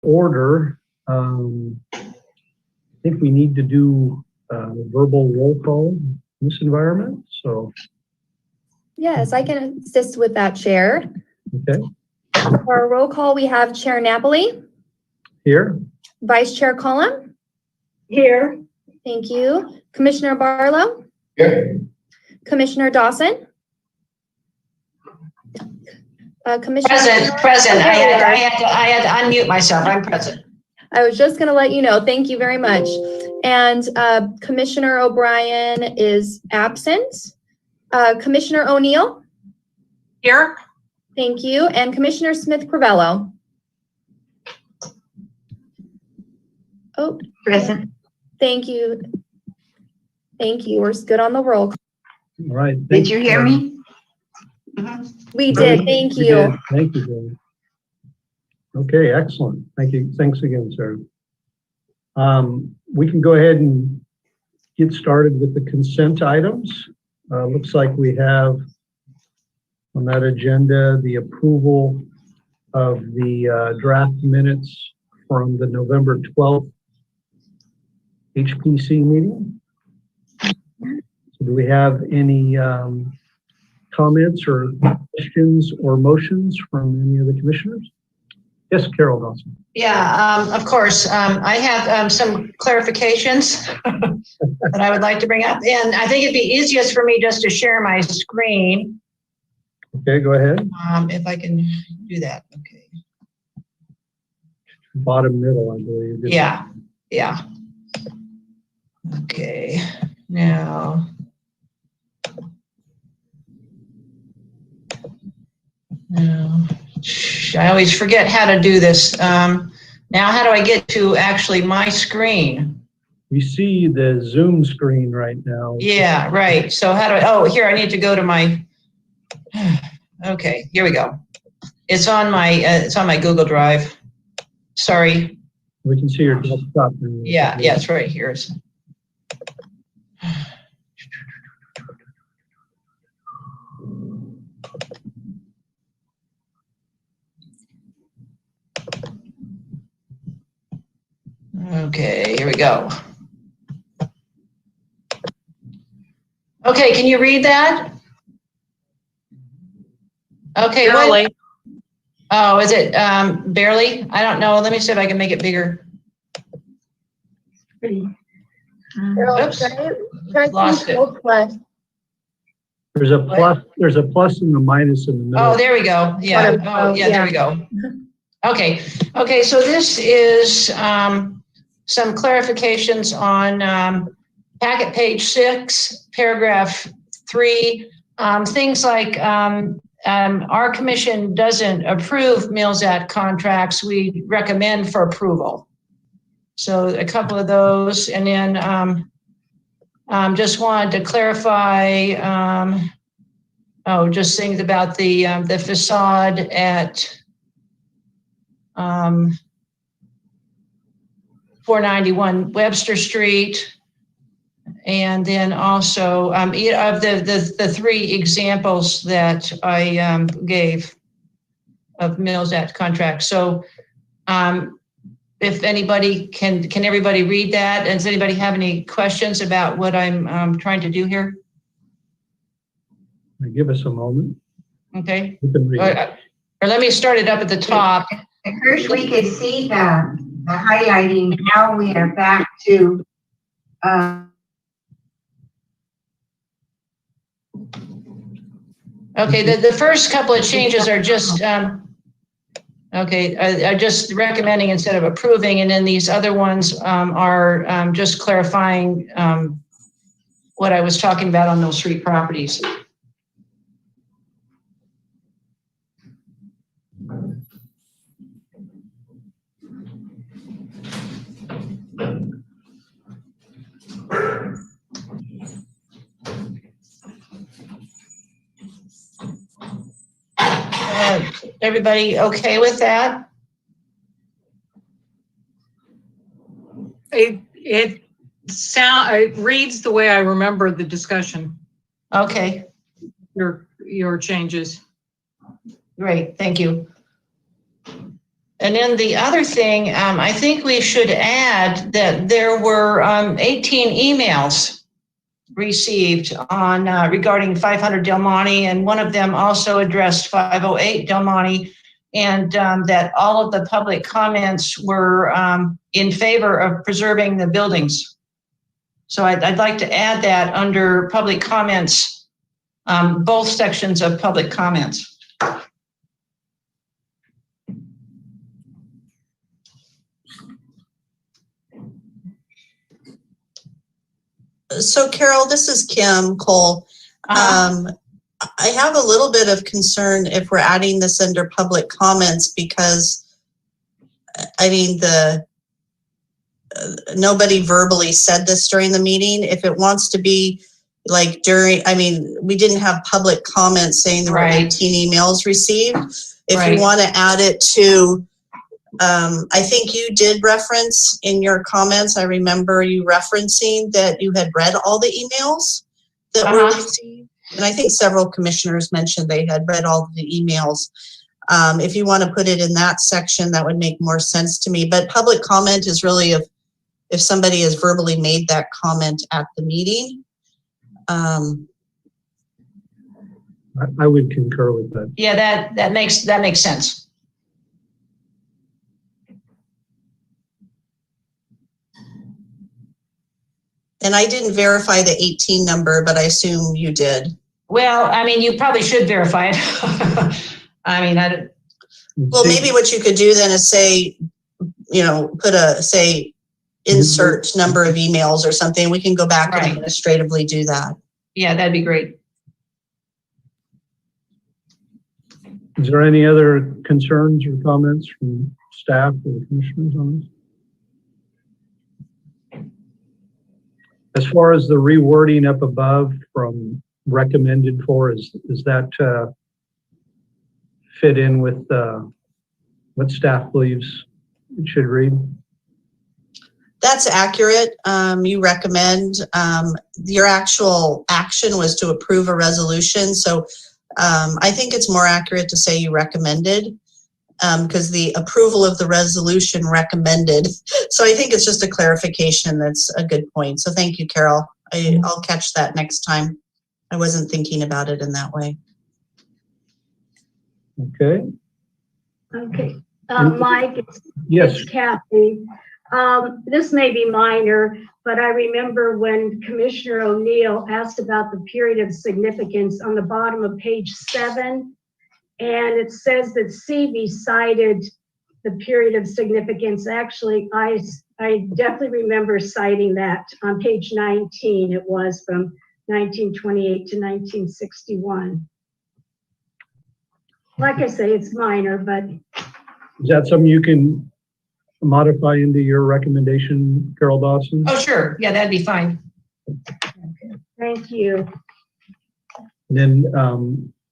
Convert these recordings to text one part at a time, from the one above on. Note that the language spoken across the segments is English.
order. I think we need to do verbal roll call in this environment. So, yes, I can assist with that, Chair. okay. For our roll call, we have Chair Napoli. Here. Vice Chair Cullum. Here. Thank you. Commissioner Barlow. Here. Commissioner Dawson. Commissioner Present. I had to unmute myself. I'm present. I was just going to let you know. Thank you very much. And Commissioner O'Brien is absent. Commissioner O'Neill. Here. Thank you. And Commissioner Smith-Crivello. Oh, Present. thank you. Thank you. We're good on the roll call. All right. Did you hear me? We did. Thank We you. did. Thank you, Dave. Okay, excellent. Thank you. Thanks again, sir. We can go ahead and get started with the consent items. Looks like we have on that agenda the approval of the draft minutes from the November 12th HPC meeting. So do we have any comments or questions or motions from any of the commissioners? Yes, Carol Dawson. Yeah, of course. I have some clarifications that I would like to bring up. And I think it'd be easiest for me just to share my screen. Okay, go ahead. If I can do that. Okay. Bottom middle, I believe. Yeah. Okay. Now. I always forget how to do this. Now, how do I get to actually my screen? We see the Zoom screen right now. Yeah, right. So how do I, oh, here, I need to go to my, okay, here we go. It's on my Google Drive. Sorry. We can see your desktop. Yeah, it's right here. Okay, here we go. Okay, can you read that? Okay, barely. Oh, is it barely? I don't know. Let me see if I can make it bigger. Oops. Lost it. There's a plus and a minus in the middle. Oh, there we go. Yeah. Oh, yeah, there we go. Okay. Okay, so this is some clarifications on packet page 6, paragraph 3. Things like our commission doesn't approve Mills Act contracts. We recommend for approval. So a couple of those, and then just wanted to clarify. Just things about the facade at 491 Webster Street, and then also of the 3 examples that I gave of Mills Act contracts. So if anybody can everybody read that? And does anybody have any questions about what I'm trying to do here? Give us a moment. Okay. You can read it. Or let me start it up at the top. First, we could see the highlighting. Now we are back to Okay, the first couple of changes are just are just recommending instead of approving, and then these other ones are just clarifying what I was talking about on those 3 properties. Everybody okay with that? It reads the way I remember the discussion. Okay. Your changes. Great, thank you. And then the other thing, I think we should add that there were 18 emails received on regarding 500 Del Monte, and one of them also addressed 508 Del Monte, and that all of the public comments were in favor of preserving the buildings. So I'd like to add that under public comments, both sections of public comments. So Carol, this is Kim Cole. I have a little bit of concern if we're adding this under public comments because, I mean, nobody verbally said this during the meeting. If it wants to be like during, I mean, we didn't have public comments saying there were 18 emails received. If you want to add it to, I think you did reference in your comments, I remember you referencing that you had read all the emails that were received. And I think several commissioners mentioned they had read all the emails. If you want to put it in that section, that would make more sense to me. But public comment is really if somebody has verbally made that comment at the meeting. I would concur with that. Yeah, that makes sense. And I didn't verify the 18 number, but I assume you did. Well, I mean, you probably should verify it. I mean, well, maybe what you could do then is say, you know, put insert number of emails or something. We can go back and administratively do that. Yeah, that'd be great. Is there any other concerns or comments from staff or the commissioners on this? As far as the rewording up above from recommended for, is that fit in with what staff believes it should read? That's accurate. You recommend, your actual action was to approve a resolution. So I think it's more accurate to say you recommended because the approval of the resolution recommended. So I think it's just a clarification. That's a good point. So thank you, Carol. I'll catch that next time. I wasn't thinking about it in that way. Okay. Okay. Mike, yes. It's Kathy. This may be minor, but I remember when Commissioner O'Neill asked about the period of significance on the bottom of page 7, and it says that CV cited the period of significance. Actually, I definitely remember citing that on page 19. It was from 1928 to 1961. Like I say, it's minor, but. Is that something you can modify into your recommendation, Carol Dawson? Oh, sure. Yeah, that'd be fine. Okay. Thank you. And then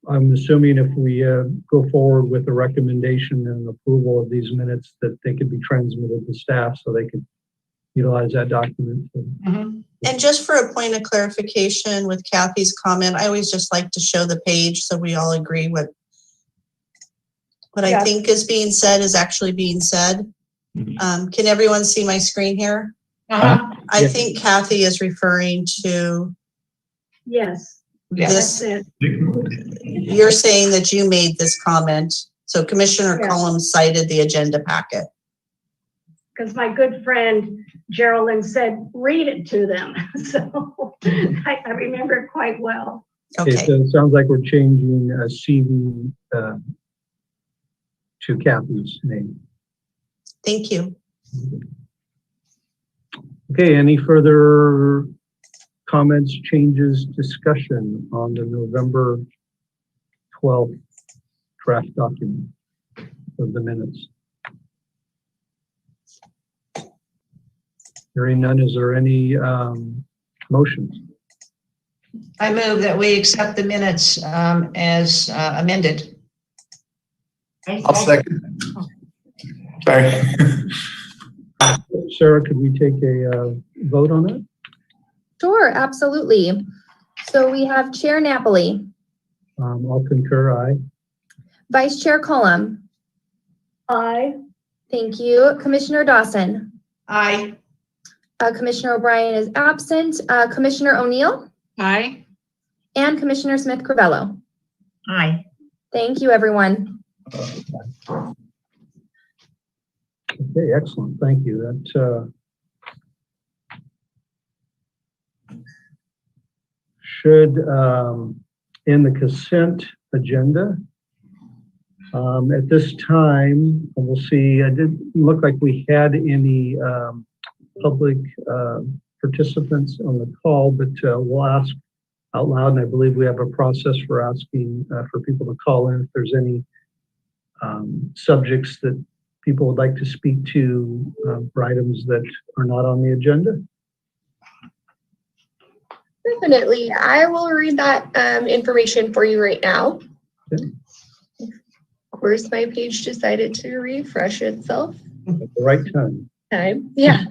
I'm assuming if we go forward with a recommendation and approval of these minutes, that they could be transmitted to staff so they could utilize that document. Mm-hmm. And just for a point of clarification with Kathy's comment, I always just like to show the page so we all agree what I think is being said is actually being said. Can everyone see my screen here? I think Kathy is referring to Yes. this. That's it. You're saying that you made this comment. So Commissioner Cullum cited the agenda packet. Because my good friend Geraldine said, read it to them. So I remember it quite well. Okay. So it sounds like we're changing CV to Kathy's name. Thank you. Okay, any further comments, changes, discussion on the November 12th draft document of the minutes? Hearing none, is there any motions? I move that we accept the minutes as amended. I'll second. Sorry. Sarah, could we take a vote on that? Sure, absolutely. So we have Chair Napoli, I'll concur, aye. Vice Chair Cullum, Aye. Thank you. Commissioner Dawson. Aye. Commissioner O'Brien is absent. Commissioner O'Neill Aye. and Commissioner Smith-Crivello. Aye. Thank you, everyone. Okay, excellent. Thank you. That should end the consent agenda. At this time, we'll see. It didn't look like we had any public participants on the call, but we'll ask out loud, and I believe we have a process for asking for people to call in if there's any subjects that people would like to speak to for items that are not on the agenda. Definitely. I will read that information for you right now. Okay. Of course, my page decided to refresh itself. At the right time. Yeah.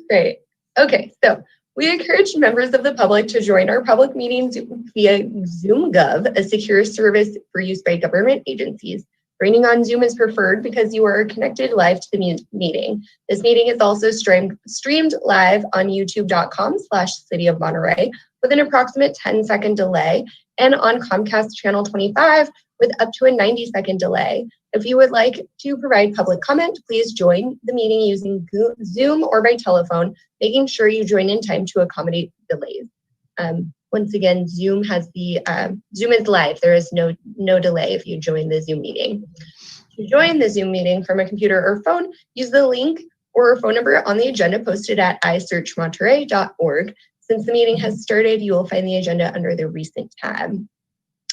Great. Okay, so we encourage members of the public to join our public meetings via ZoomGov, a secure service for use by government agencies. Joining on Zoom is preferred because you are connected live to the meeting. This meeting is also streamed live on youtube.com/City of Monterey with an approximate 10-second delay, and on Comcast Channel 25 with up to a 90-second delay. If you would like to provide public comment, please join the meeting using Zoom or by telephone, making sure you join in time to accommodate delays. Once again, Zoom is live. There is no delay if you join the Zoom meeting. To join the Zoom meeting from a computer or phone, use the link or phone number on the agenda posted at isearchmonterey.org. Since the meeting has started, you will find the agenda under the recent tab.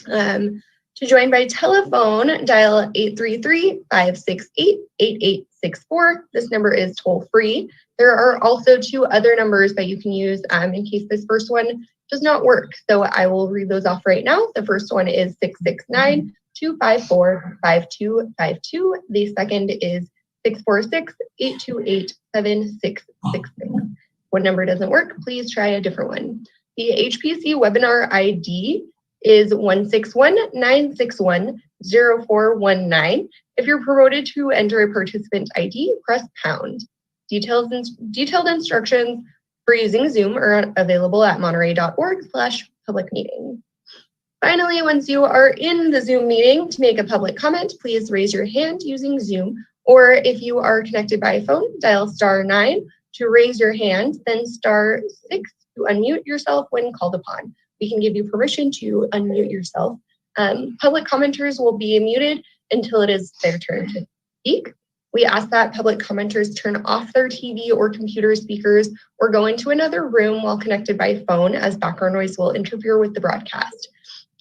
To join by telephone, dial 833-568-8864. This number is toll free. There are also 2 other numbers that you can use in case this first one does not work. So I will read those off right now. The first one is 669-254-5252. The second is 646-828-7666. One number doesn't work, please try a different one. The HPC webinar ID is 161-961-0419. If you're promoted to enter a participant ID, press pound. Detailed instructions for using Zoom are available at monterey.org/public meeting. Finally, once you are in the Zoom meeting, to make a public comment, please raise your hand using Zoom, or if you are connected by phone, dial *9 to raise your hand, then *6 to unmute yourself when called upon. We can give you permission to unmute yourself. Public commenters will be muted until it is their turn to speak. We ask that public commenters turn off their TV or computer speakers or go into another room while connected by phone, as background noise will interfere with the broadcast.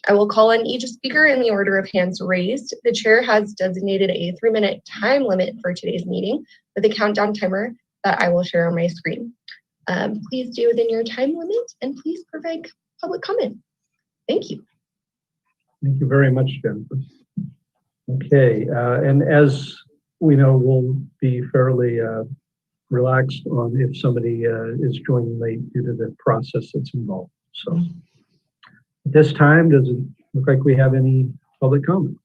I will call on each speaker in the order of hands raised. The chair has designated a 3-minute time limit for today's meeting with a countdown timer that I will share on my screen. Please stay within your time limit and please provide public comment. Thank you. Thank you very much, Jennifer. Okay, and as we know, we'll be fairly relaxed on if somebody is joining late due to the process that's involved. So at this time, does it look like we have any public comment?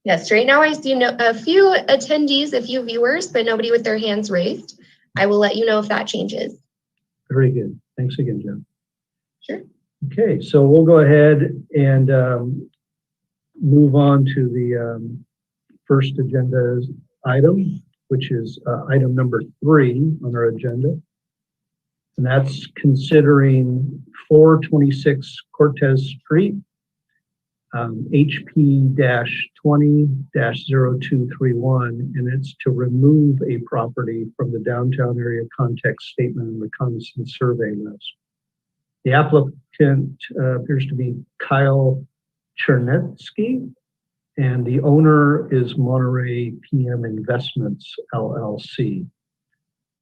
Yes, right now I see a few attendees, a few viewers, but nobody with their hands raised. I will let you know if that changes. Very good. Thanks again, Jen. Sure. Okay, so we'll go ahead and move on to the first agenda item, which is item number 3 on our agenda. And that's considering 426 Cortez Street, HP-20-0231, and it's to remove a property from the downtown area context statement and reconnaissance survey list. The applicant appears to be Kyle Chernetsky, and the owner is Monterey PM Investments, LLC.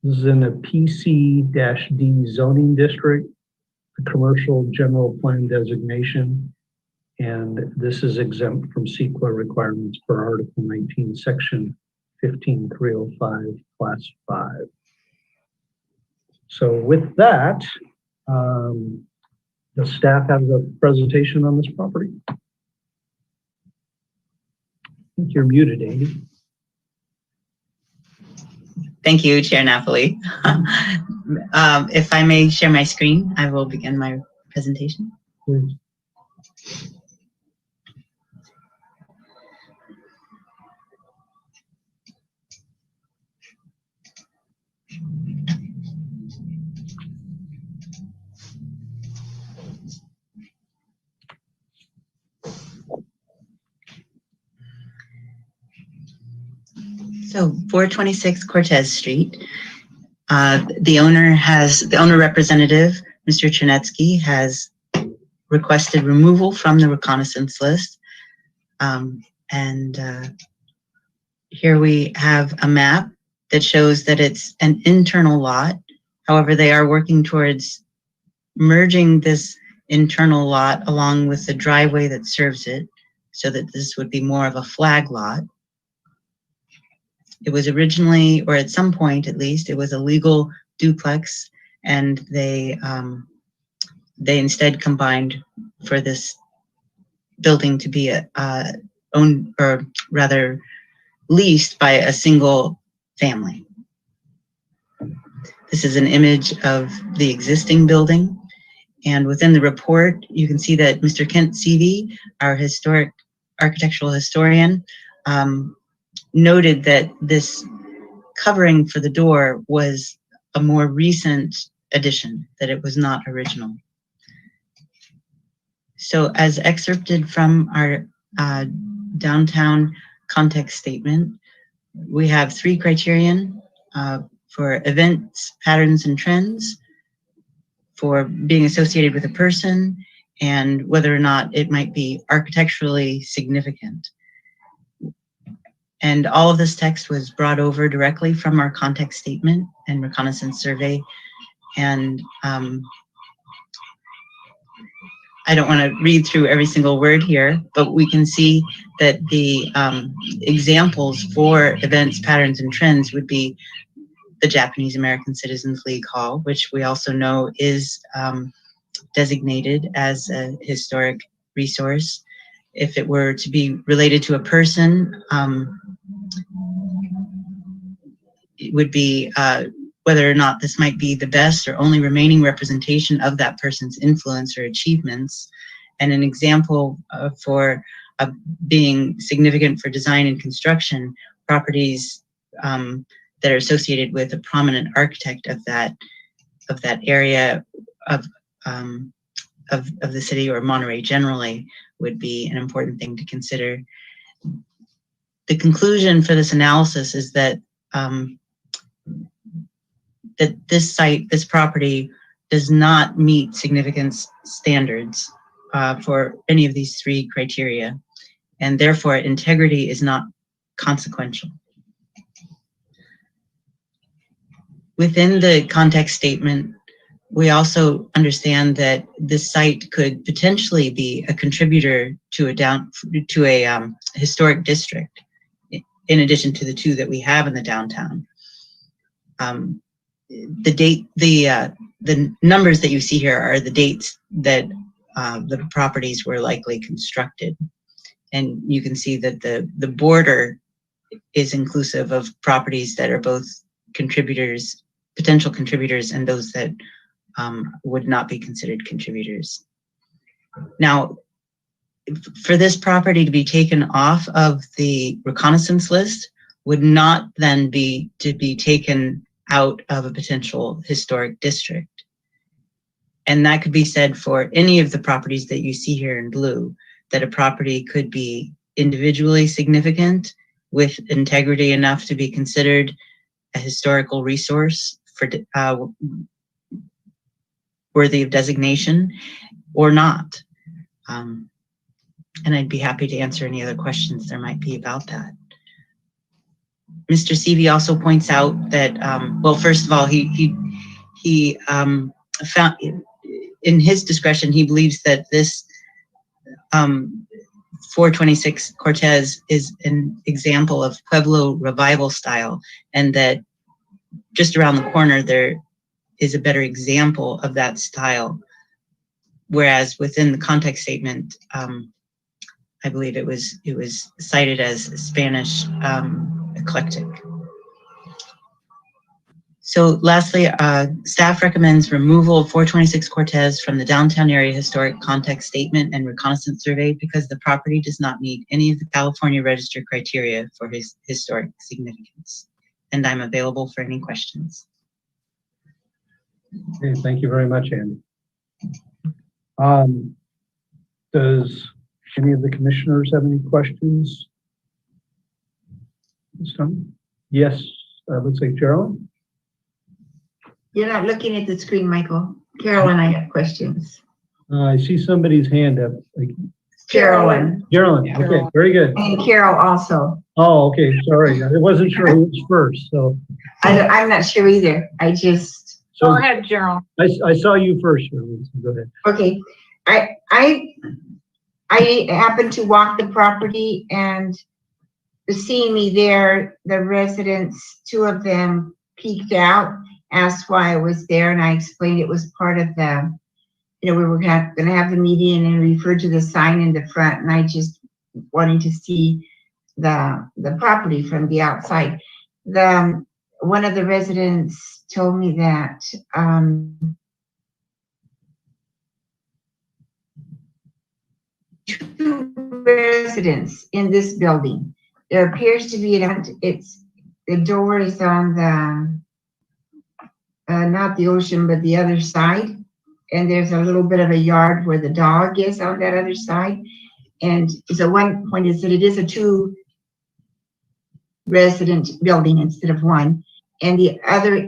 This is in the PC-D zoning district, the commercial general plan designation, and this is exempt from CEQA requirements per Article 19, Section 15305, Class 5. So with that, does staff have a presentation on this property? I think you're muted, Amy. Thank you, Chair Napoli. If I may share my screen, I will begin my presentation. Please. So 426 Cortez Street. The owner representative, Mr. Chernetsky, has requested removal from the reconnaissance list. Here we have a map that shows that it's an internal lot. However, they are working towards merging this internal lot along with the driveway that serves it, so that this would be more of a flag lot. It was originally, or at some point at least, it was a legal duplex, and they instead combined for this building to be owned, or rather leased by a single family. This is an image of the existing building, and within the report, you can see that Mr. Kent Seavey, our architectural historian, noted that this covering for the door was a more recent addition, that it was not original. So as excerpted from our downtown context statement, we have 3 criterion for events, patterns, and trends, for being associated with a person, and whether or not it might be architecturally significant. And all of this text was brought over directly from our context statement and reconnaissance survey. And I don't want to read through every single word here, but we can see that the examples for events, patterns, and trends would be the Japanese American Citizens League Hall, which we also know is designated as a historic resource. If it were to be related to a person, it would be whether or not this might be the best or only remaining representation of that person's influence or achievements. And an example for being significant for design and construction, properties that are associated with a prominent architect of that area of the city, or Monterey generally, would be an important thing to consider. The conclusion for this analysis is that that this site, this property, does not meet significance standards for any of these 3 criteria, and therefore integrity is not consequential. Within the context statement, we also understand that this site could potentially be a contributor to a historic district, in addition to the 2 that we have in the downtown. The numbers that you see here are the dates that the properties were likely constructed, and you can see that the border is inclusive of properties that are both contributors, potential contributors, and those that would not be considered contributors. Now, for this property to be taken off of the reconnaissance list would not then be to be taken out of a potential historic district. And that could be said for any of the properties that you see here in blue, that a property could be individually significant with integrity enough to be considered a historical resource for worthy of designation, or not. And I'd be happy to answer any other questions there might be about that. Mr. Seavey also points out that, well, first of all, he found, in his discretion, he believes that this 426 Cortez is an example of Pueblo revival style, and that just around the corner there is a better example of that style. Whereas within the context statement, I believe it was cited as Spanish eclectic. So lastly, staff recommends removal of 426 Cortez from the downtown area historic context statement and reconnaissance survey because the property does not meet any of the California Register criteria for his historic significance. And I'm available for any questions. Okay, thank you very much, Andy. Does any of the commissioners have any questions this time? Yes, looks like Geraldine. You're not looking at the screen, Michael. Carol and I have questions. I see somebody's hand up. Carolyn. Geraldine, okay, very good. And Carol also. Oh, okay, sorry. I wasn't sure who was first, so. I'm not sure either. Go ahead, Gerald. I saw you first, Geraldine, so go ahead. Okay. I happened to walk the property, and seeing me there, the residents, two of them peeked out, asked why I was there, and I explained it was part of the, we were going to have the meeting and referred to the sign in the front, and I just wanted to see the property from the outside. One of the residents told me that two residents in this building. There appears to be the door is on the not the ocean, but the other side. And there's a little bit of a yard where the dog is on that other side. And so one point is that it is a 2-resident building instead of one. And the other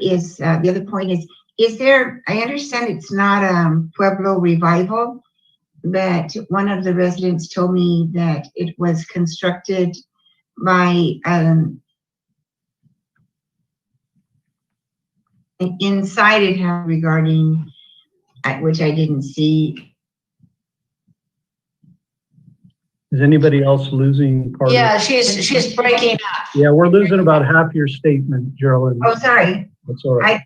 point is there, I understand it's not Pueblo Revival, but one of the residents told me that it was constructed by inside it regarding, which I didn't see. Is anybody else losing part of Yeah, she's breaking up. Yeah, we're losing about half your statement, Geraldine. Oh, sorry. That's all right.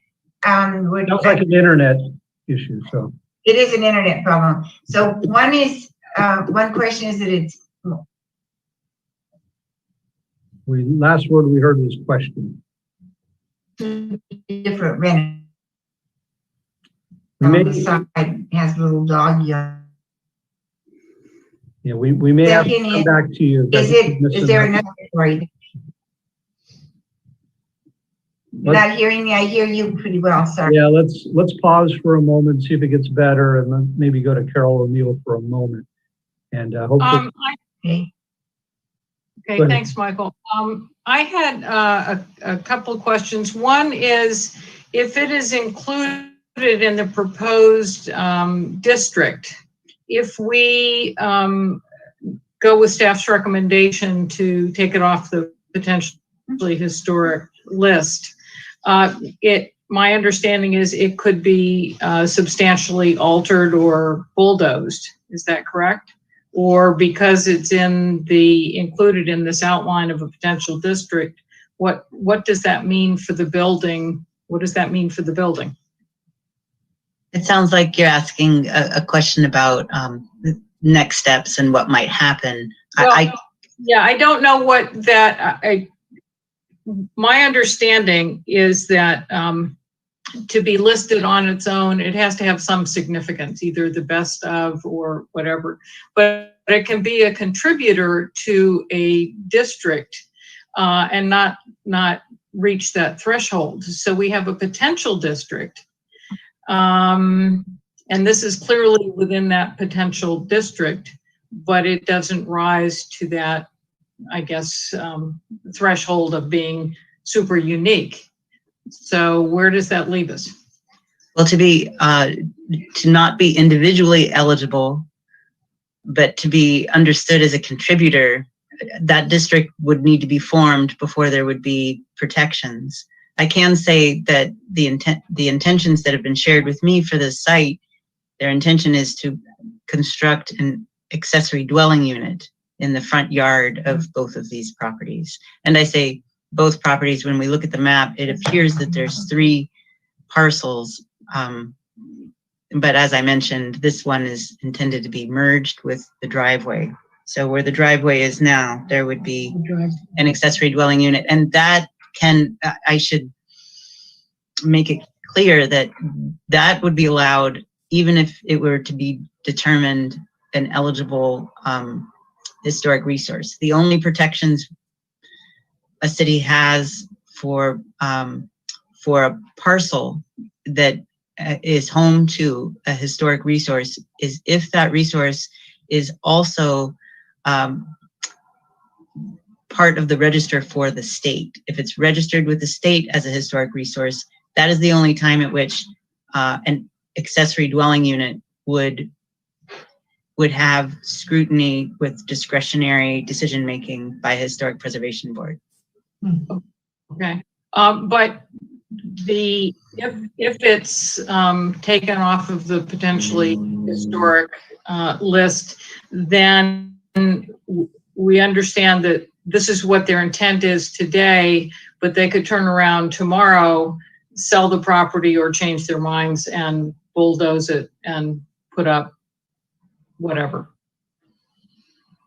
Sounds like an internet issue, so. It is an internet problem. So one question is that it's. Last word we heard was question. Different rent. On the side has a little dog yard. Yeah, we may have to come back to you. Is there another story? Not hearing me, I hear you pretty well, sorry. Yeah, let's pause for a moment, see if it gets better, and then maybe go to Carol O'Neill for a moment. And hopefully. Okay, thanks, Michael. I had a couple of questions. One is, if it is included in the proposed district, if we go with staff's recommendation to take it off the potentially historic list, my understanding is it could be substantially altered or bulldozed. Is that correct? Or because it's included in this outline of a potential district, what does that mean for the building? What does that mean for the building? It sounds like you're asking a question about next steps and what might happen. Well, I don't know what that. My understanding is that to be listed on its own, it has to have some significance, either the best of or whatever. But it can be a contributor to a district and not reach that threshold. So we have a potential district. And this is clearly within that potential district, but it doesn't rise to that, I guess, threshold of being super unique. So where does that leave us? Well, to not be individually eligible, but to be understood as a contributor, that district would need to be formed before there would be protections. I can say that the intentions that have been shared with me for this site, their intention is to construct an accessory dwelling unit in the front yard of both of these properties. And I say both properties, when we look at the map, it appears that there's 3 parcels. But as I mentioned, this one is intended to be merged with the driveway. So where the driveway is now, there would be an accessory dwelling unit. And that make it clear that that would be allowed even if it were to be determined an eligible historic resource. The only protections a city has for a parcel that is home to a historic resource is if that resource is also part of the register for the state. If it's registered with the state as a historic resource, that is the only time at which an accessory dwelling unit would have scrutiny with discretionary decision-making by a historic preservation board. Okay, but if it's taken off of the potentially historic list, then we understand that this is what their intent is today, but they could turn around tomorrow, sell the property or change their minds and bulldoze it and put up whatever.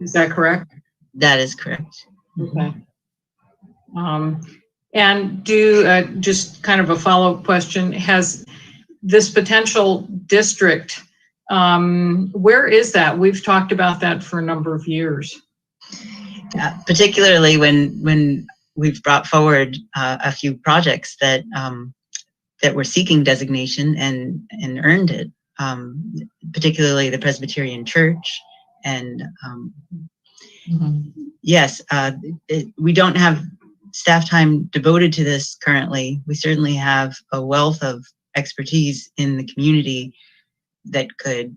Is that correct? That is correct. Okay. And just kind of a follow-up question, has this potential district, where is that? We've talked about that for a number of years. Particularly when we've brought forward a few projects that were seeking designation and earned it, particularly the Presbyterian Church. And yes, we don't have staff time devoted to this currently. We certainly have a wealth of expertise in the community that could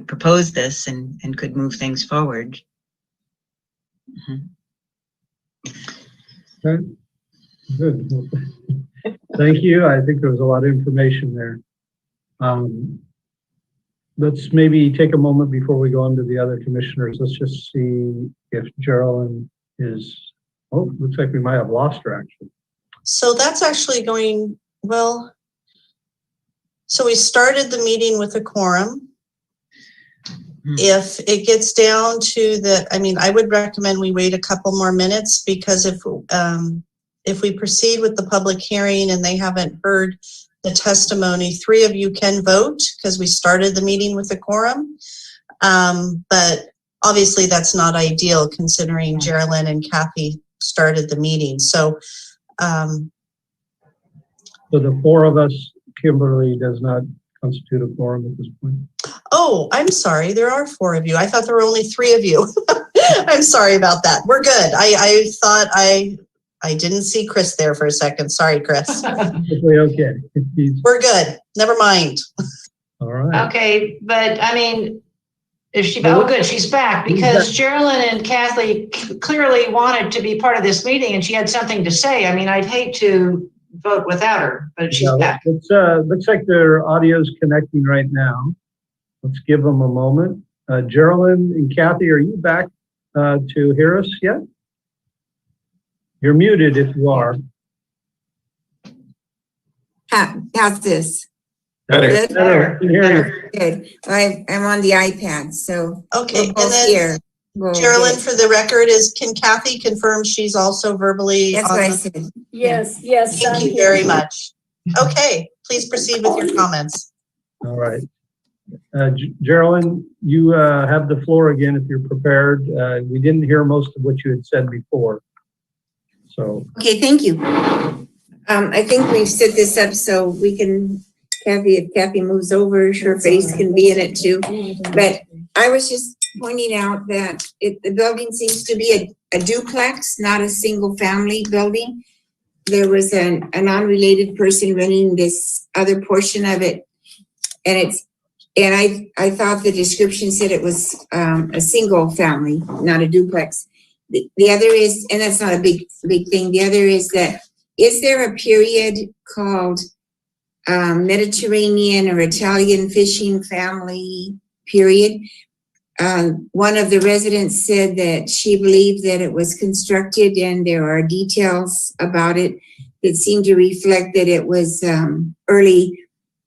propose this and could move things forward. Okay. Good. Thank you. I think there was a lot of information there. Let's maybe take a moment before we go on to the other commissioners. Let's just see if Geraldine is, oh, looks like we might have lost her actually. So that's actually going well. So we started the meeting with a quorum. If it gets down to I would recommend we wait a couple more minutes, because if we proceed with the public hearing and they haven't heard the testimony, 3 of you can vote because we started the meeting with a quorum. But obviously that's not ideal considering Geraldine and Kathy started the meeting. So, So the 4 of us, Kimberly does not constitute a quorum at this point. oh, I'm sorry. There are 4 of you. I thought there were only 3 of you. I'm sorry about that. We're good. I thought I didn't see Chris there for a second. Sorry, Chris. Okay. We're good. Never mind. All right. Okay, but I mean, if she, oh good, she's back, because Geraldine and Kathy clearly wanted to be part of this meeting and she had something to say. I mean, I'd hate to vote without her, but she's back. It's, looks like their audio's connecting right now. Let's give them a moment. Geraldine and Kathy, are you back to hear us yet? You're muted if you are. How's this? Better. Good? Better. Can hear you. Good. I'm on the iPad, so. Okay, we're both and then here. We'll Geraldine, get- for the record, can Kathy confirm she's also verbally That's on what I the- said. Yes, yes. Thank you very much. Okay, please proceed with your comments. All right. Geraldine, you have the floor again if you're prepared. We didn't hear most of what you had said before. So. Okay, thank you. I think we've set this up so we can, if Kathy moves over, her face can be in it too. But I was just pointing out that the building seems to be a duplex, not a single family building. There was an unrelated person running this other portion of it. And I thought the description said it was a single family, not a duplex. The other is, and that's not a big thing. The other is that, is there a period called Mediterranean or Italian fishing family period? One of the residents said that she believed that it was constructed, and there are details about it that seem to reflect that it was early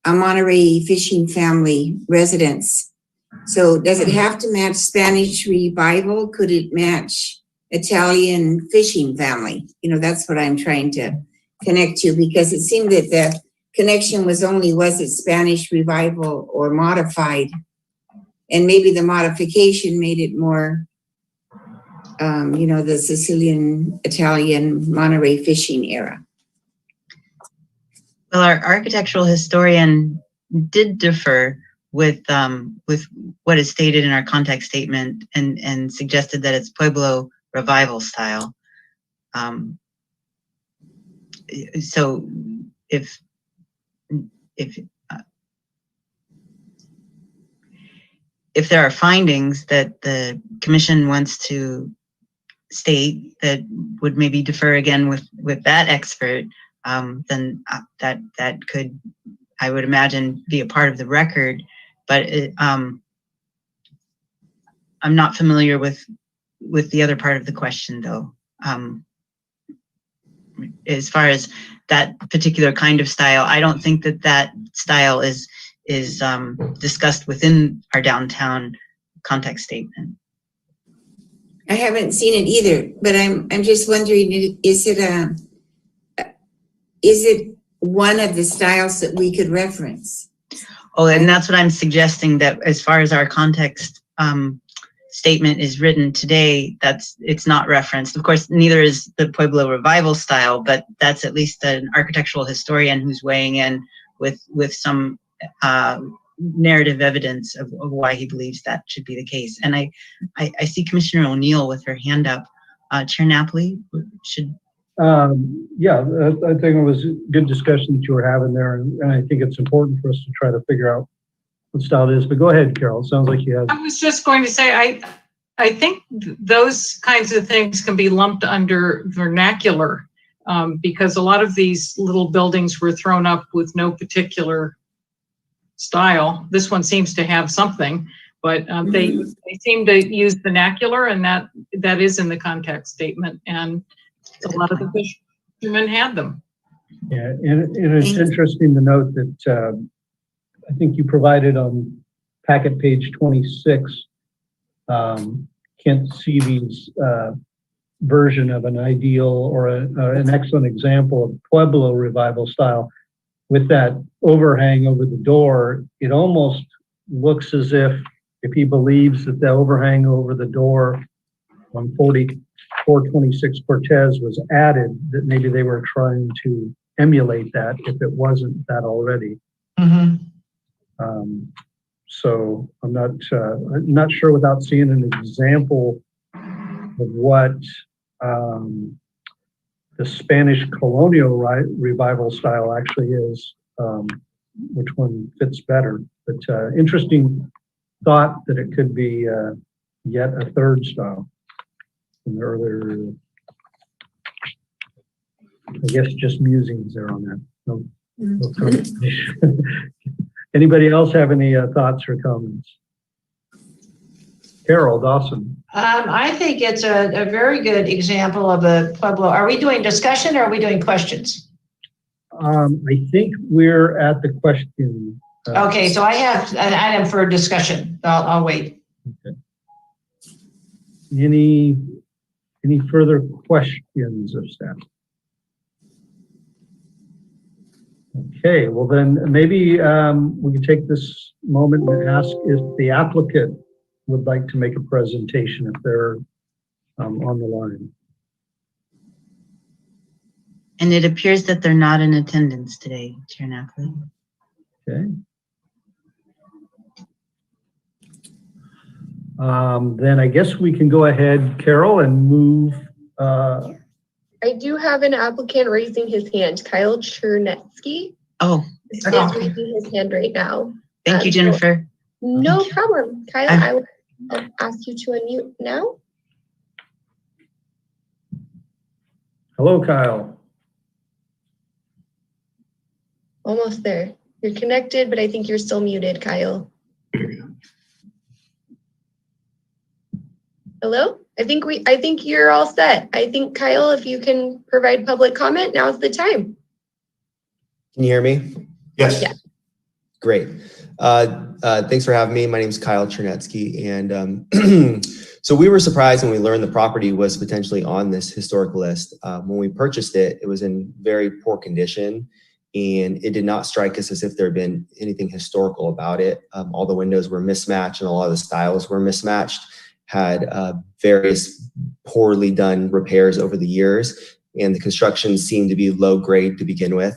Monterey fishing family residents. So does it have to match Spanish revival? Could it match Italian fishing family? You know, that's what I'm trying to connect to, because it seemed that the connection was it Spanish revival or modified? And maybe the modification made it more, the Sicilian, Italian, Monterey fishing era. Well, our architectural historian did differ with what is stated in our context statement and suggested that it's Pueblo revival style. So if there are findings that the commission wants to state that would maybe differ again with that expert, then that could, I would imagine, be a part of the record. But I'm not familiar with the other part of the question, though. As far as that particular kind of style, I don't think that style is discussed within our downtown context statement. I haven't seen it either, but I'm just wondering, is it one of the styles that we could reference? Oh, and that's what I'm suggesting, that as far as our context statement is written today, it's not referenced. Of course, neither is the Pueblo revival style, but that's at least an architectural historian who's weighing in with some narrative evidence of why he believes that should be the case. And I see Commissioner O'Neill with her hand up. Chair Napoli should. Yeah, I think it was a good discussion that you were having there, and I think it's important for us to try to figure out what style it is. But go ahead, Carol. It sounds like you have. I was just going to say, I think those kinds of things can be lumped under vernacular, because a lot of these little buildings were thrown up with no particular style. This one seems to have something, but they seem to use vernacular, and that is in the context statement, and a lot of the fishermen had them. Yeah, and it's interesting to note that I think you provided on packet page 26, Kent Seavey's version of an ideal or an excellent example of Pueblo revival style. With that overhang over the door, it almost looks as if he believes that the overhang over the door on 426 Cortez was added, that maybe they were trying to emulate that if it wasn't that already. Mm-hmm. So I'm not sure without seeing an example of what the Spanish colonial revival style actually is, which one fits better. But interesting thought that it could be yet a third style from the earlier, I guess, just musings there on that. No Anybody else have any thoughts or comments? Carol Dawson. I think it's a very good example of a Pueblo. Are we doing discussion or are we doing questions? I think we're at the question. Okay, so I have an item for discussion. I'll wait. Okay. Any further questions of staff? Okay, well then maybe we can take this moment and ask if the applicant would like to make a presentation if they're on the line. And it appears that they're not in attendance today, Chair Napoli. Okay. Then I guess we can go ahead, Carol, and move. I do have an applicant raising his hand, Kyle Chernetsky. Oh, He's raising his hand right now. Thank you, Jennifer. No problem. Kyle, I will ask you to unmute now. Hello, Kyle. Almost there. You're connected, but I think you're still muted, Kyle. Hello? I think you're all set. I think, Kyle, if you can provide public comment, now's the time. Can you hear me? Yes. Yeah. Great. Thanks for having me. My name is Kyle Chernetsky, and So we were surprised when we learned the property was potentially on this historic list. When we purchased it, it was in very poor condition, and it did not strike us as if there had been anything historical about it. All the windows were mismatched and a lot of the styles were mismatched, had various poorly done repairs over the years, and the construction seemed to be low grade to begin with.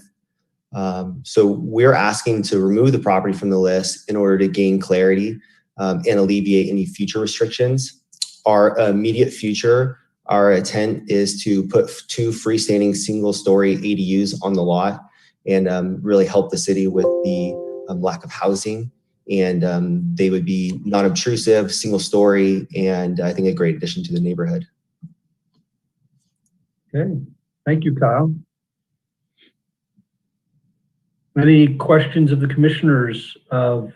So we're asking to remove the property from the list in order to gain clarity and alleviate any future restrictions. Our immediate future, our intent is to put 2 freestanding single-story ADUs on the lot and really help the city with the lack of housing. And they would be non-obtrusive, single-story, and I think a great addition to the neighborhood. Okay, thank you, Kyle. Any questions of the commissioners of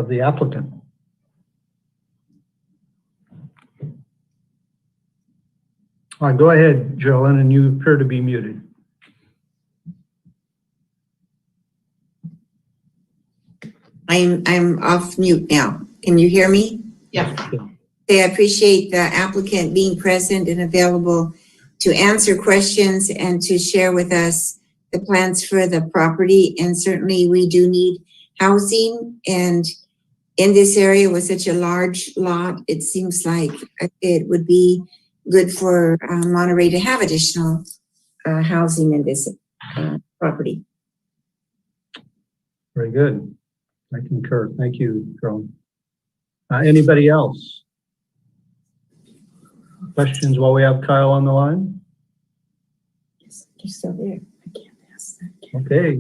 the applicant? Go ahead, Joellen, and you appear to be muted. I'm off mute now. Can you hear me? Yeah. I appreciate the applicant being present and available to answer questions and to share with us the plans for the property. And certainly we do need housing, and in this area with such a large lot, it seems like it would be good for Monterey to have additional housing in this property. Very good. I concur. Thank you, Carol. Anybody else? Questions while we have Kyle on the line? You're still there. I can't pass that. Okay.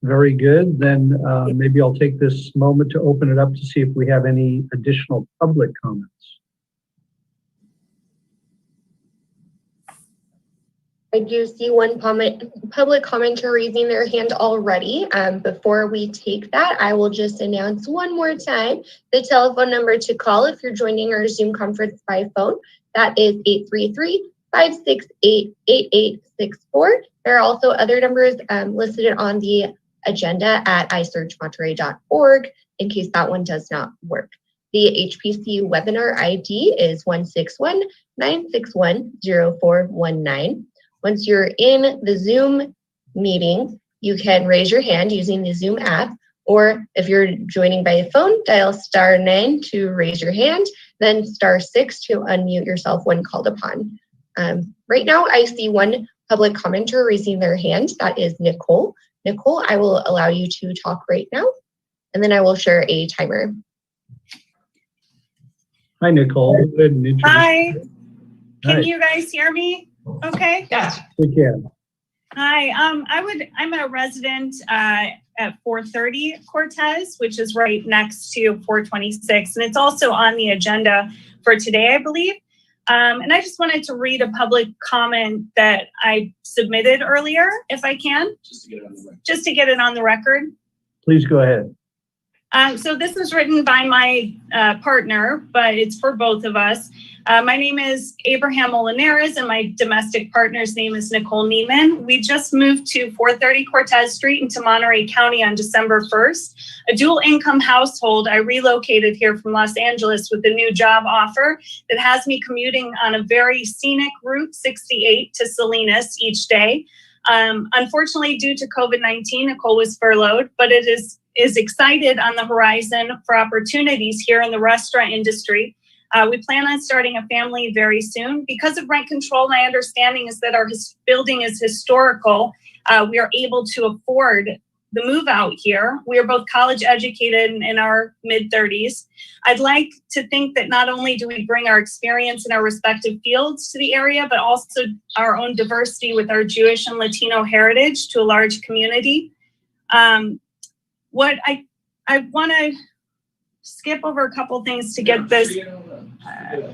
Very good. Then maybe I'll take this moment to open it up to see if we have any additional public comments. I do see one public commenter raising their hand already. Before we take that, I will just announce one more time the telephone number to call if you're joining our Zoom conference by phone. That is 833-568-8864. There are also other numbers listed on the agenda at isearchmonterey.org in case that one does not work. The HPC webinar ID is 161-961-0419. Once you're in the Zoom meeting, you can raise your hand using the Zoom app, or if you're joining by phone, dial *9 to raise your hand, then *6 to unmute yourself when called upon. Right now, I see one public commenter raising their hand. That is Nicole. Nicole, I will allow you to talk right now, and then I will share a timer. Hi, Nicole. Go ahead and introduce. Hi. Can Hi. you guys hear me? Okay. Yes. We can. Hi. I'm a resident at 430 Cortez, which is right next to 426, and it's also on the agenda for today, I believe. And I just wanted to read a public comment that I submitted earlier, if I can, just to get it on the record. Please go ahead. So this was written by my partner, but it's for both of us. My name is Abraham Molinares, and my domestic partner's name is Nicole Neiman. We just moved to 430 Cortez Street into Monterey County on December 1st. A dual income household, I relocated here from Los Angeles with a new job offer that has me commuting on a very scenic Route 68 to Salinas each day. Unfortunately, due to COVID-19, Nicole was furloughed, but it is excited on the horizon for opportunities here in the restaurant industry. We plan on starting a family very soon. Because of rent control, my understanding is that our building is historical. We are able to afford the move out here. We are both college educated in our mid-30s. I'd like to think that not only do we bring our experience in our respective fields to the area, but also our own diversity with our Jewish and Latino heritage to a large community. What I want to skip over a couple things to get this.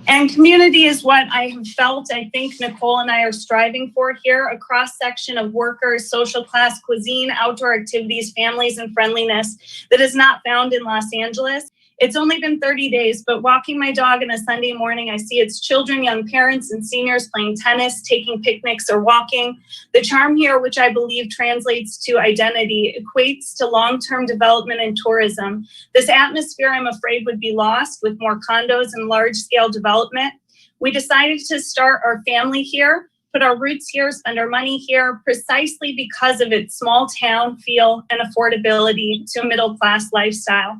And community is what I have felt. I think Nicole and I are striving for here, a cross-section of workers, social class, cuisine, outdoor activities, families, and friendliness that is not found in Los Angeles. It's only been 30 days, but walking my dog on a Sunday morning, I see its children, young parents, and seniors playing tennis, taking picnics, or walking. The charm here, which I believe translates to identity, equates to long-term development and tourism. This atmosphere, I'm afraid, would be lost with more condos and large-scale development. We decided to start our family here, put our roots here, spend our money here, precisely because of its small town feel and affordability to a middle-class lifestyle.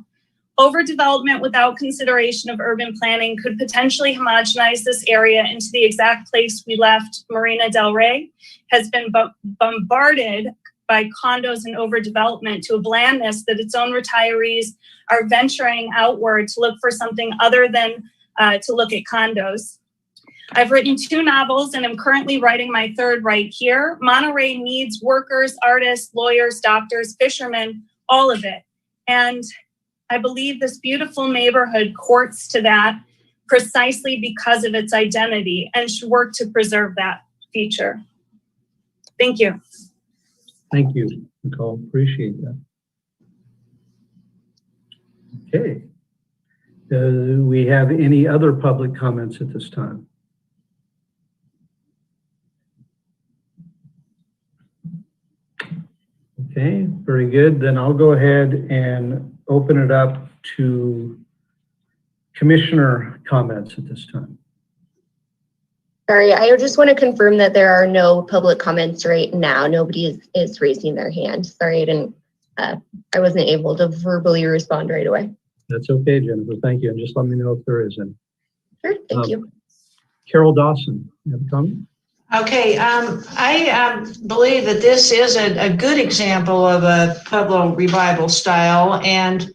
Overdevelopment without consideration of urban planning could potentially homogenize this area into the exact place we left Marina del Rey, has been bombarded by condos and overdevelopment to a blandness that its own retirees are venturing outward to look for something other than to look at condos. I've written 2 novels and I'm currently writing my 3rd right here. Monterey needs workers, artists, lawyers, doctors, fishermen, all of it. And I believe this beautiful neighborhood courts to that precisely because of its identity and should work to preserve that feature. Thank you. Thank you, Nicole. Appreciate that. Okay. Do we have any other public comments at this time? Okay, very good. Then I'll go ahead and open it up to commissioner comments at this time. Sorry, I just want to confirm that there are no public comments right now. Nobody is raising their hand. Sorry, I wasn't able to verbally respond right away. That's okay, Jennifer. Thank you. And just let me know if there is any. Sure, thank you. Carol Dawson, you have a comment? Okay, I believe that this is a good example of a Pueblo revival style, and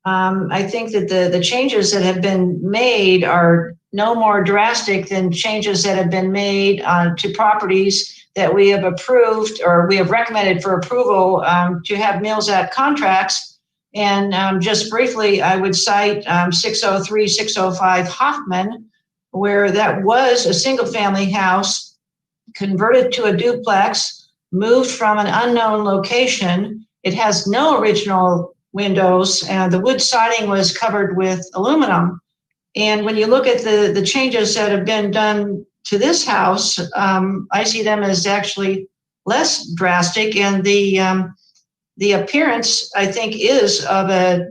I think that the changes that have been made are no more drastic than changes that have been made to properties that we have approved or we have recommended for approval to have meals at contracts. And just briefly, I would cite 603, 605 Hoffman, where that was a single family house converted to a duplex, moved from an unknown location. It has no original windows, and the wood siding was covered with aluminum. And when you look at the changes that have been done to this house, I see them as actually less drastic, and the appearance, I think, is of a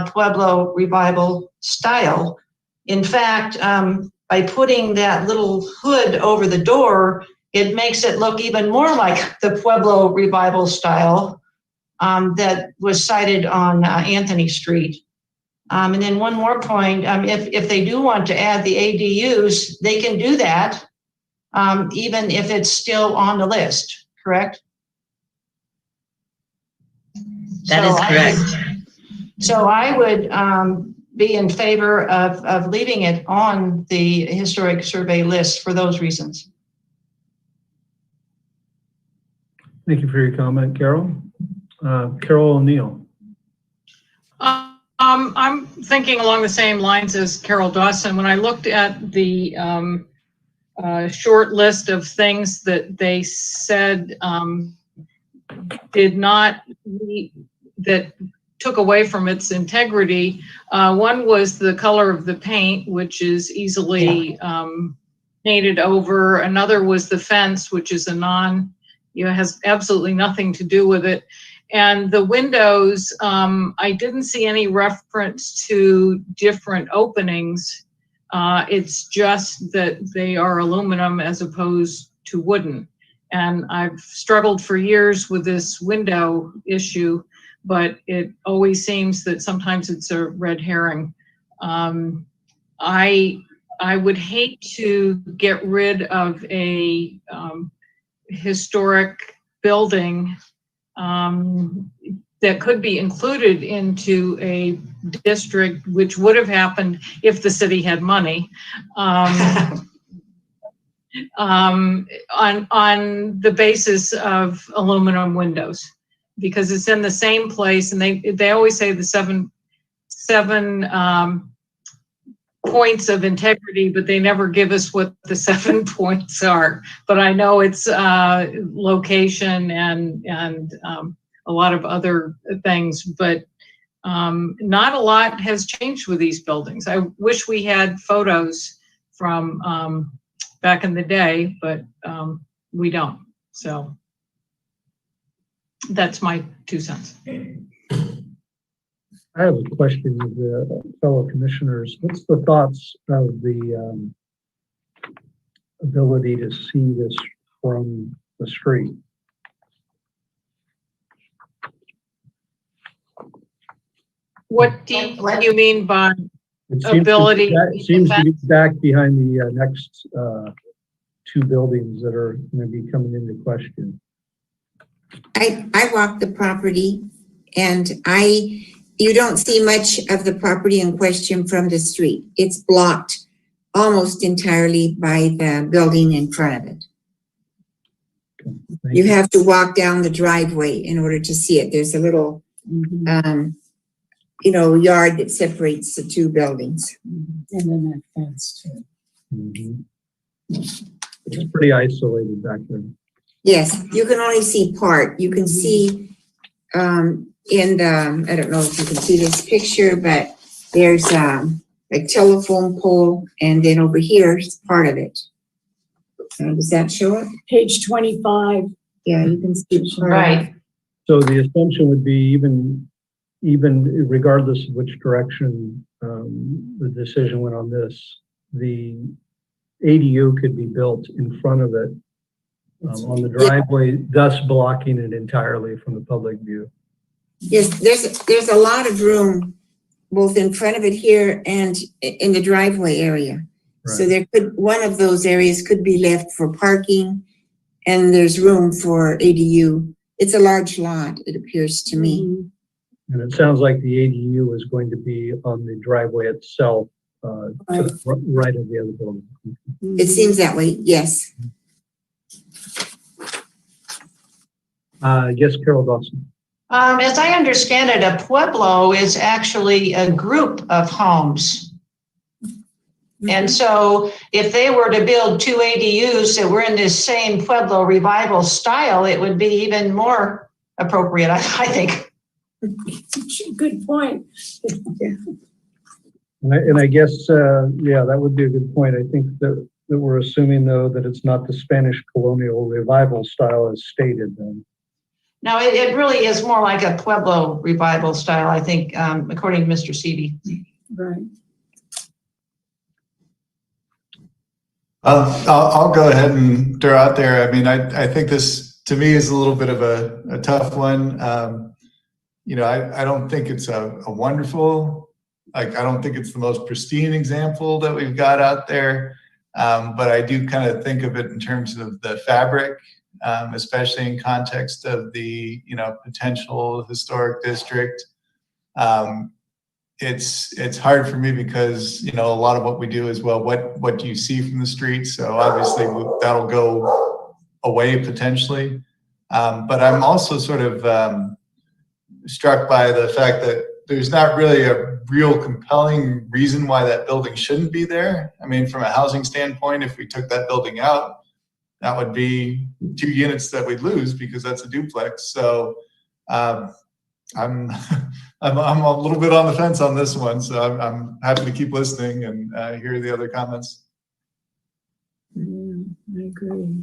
Pueblo revival style. In fact, by putting that little hood over the door, it makes it look even more like the Pueblo revival style that was cited on Anthony Street. And then one more point, if they do want to add the ADUs, they can do that, even if it's still on the list, correct? That is correct. So I would be in favor of leaving it on the historic survey list for those reasons. Thank you for your comment, Carol. Carol O'Neill. I'm thinking along the same lines as Carol Dawson. When I looked at the short list of things that they said that took away from its integrity, one was the color of the paint, which is easily painted over. Another was the fence, which is has absolutely nothing to do with it. And the windows, I didn't see any reference to different openings. It's just that they are aluminum as opposed to wooden. And I've struggled for years with this window issue, but it always seems that sometimes it's a red herring. I would hate to get rid of a historic building that could be included into a district, which would have happened if the city had money, on the basis of aluminum windows, because it's in the same place, and they always say the seven points of integrity, but they never give us what the 7 points are. But I know it's location and a lot of other things. But not a lot has changed with these buildings. I wish we had photos from back in the day, but we don't. So that's my 2 cents. I have a question of the fellow commissioners. What's the thoughts of the ability to see this from the street? What do you mean by It seems ability? it seems to be back behind the next 2 buildings that are going to be coming into question. I walked the property and you don't see much of the property in question from the street. It's blocked almost entirely by the building in front of it. Thank You have to walk down the driveway in order to see it. There's a little, yard that separates the 2 buildings. And then that fence too. Mhm. It's pretty isolated back there. Yes, you can only see part. You can see in the, I don't know if you can see this picture, but there's a telephone pole, and then over here is part of it. Does that show it? Page 25. Yeah, you can see part of it. Right. So the assumption would be even regardless of which direction the decision went on this, the ADU could be built in front of it on the driveway, thus blocking it entirely from the public view. Yes, there's a lot of room both in front of it here and in the driveway area. So Right. one of those areas could be left for parking, and there's room for ADU. It's a large lot, it appears to me. And it sounds like the ADU is going to be on the driveway itself, to the right of the other building. It seems that way, yes. Yes, Carol Dawson. As I understand it, a pueblo is actually a group of homes. And so if they were to build 2 ADUs that were in this same pueblo revival style, it would be even more appropriate, I think. Good point. And I guess, that would be a good point. I think that we're assuming, though, that it's not the Spanish colonial revival style as stated then. No, it really is more like a pueblo revival style, I think, according to Mr. Seavey. Right. I'll go ahead and throw out there. I mean, I think this to me is a little bit of a tough one. I don't think it's a wonderful, I don't think it's the most pristine example that we've got out there. But I do kind of think of it in terms of the fabric, especially in context of the, potential historic district. It's hard for me because, a lot of what we do is, well, what do you see from the street? So obviously that'll go away potentially. But I'm also sort of struck by the fact that there's not really a real compelling reason why that building shouldn't be there. I mean, from a housing standpoint, if we took that building out, that would be 2 units that we'd lose because that's a duplex. So I'm a little bit on the fence on this one. So I'm happy to keep listening and hear the other comments. I agree.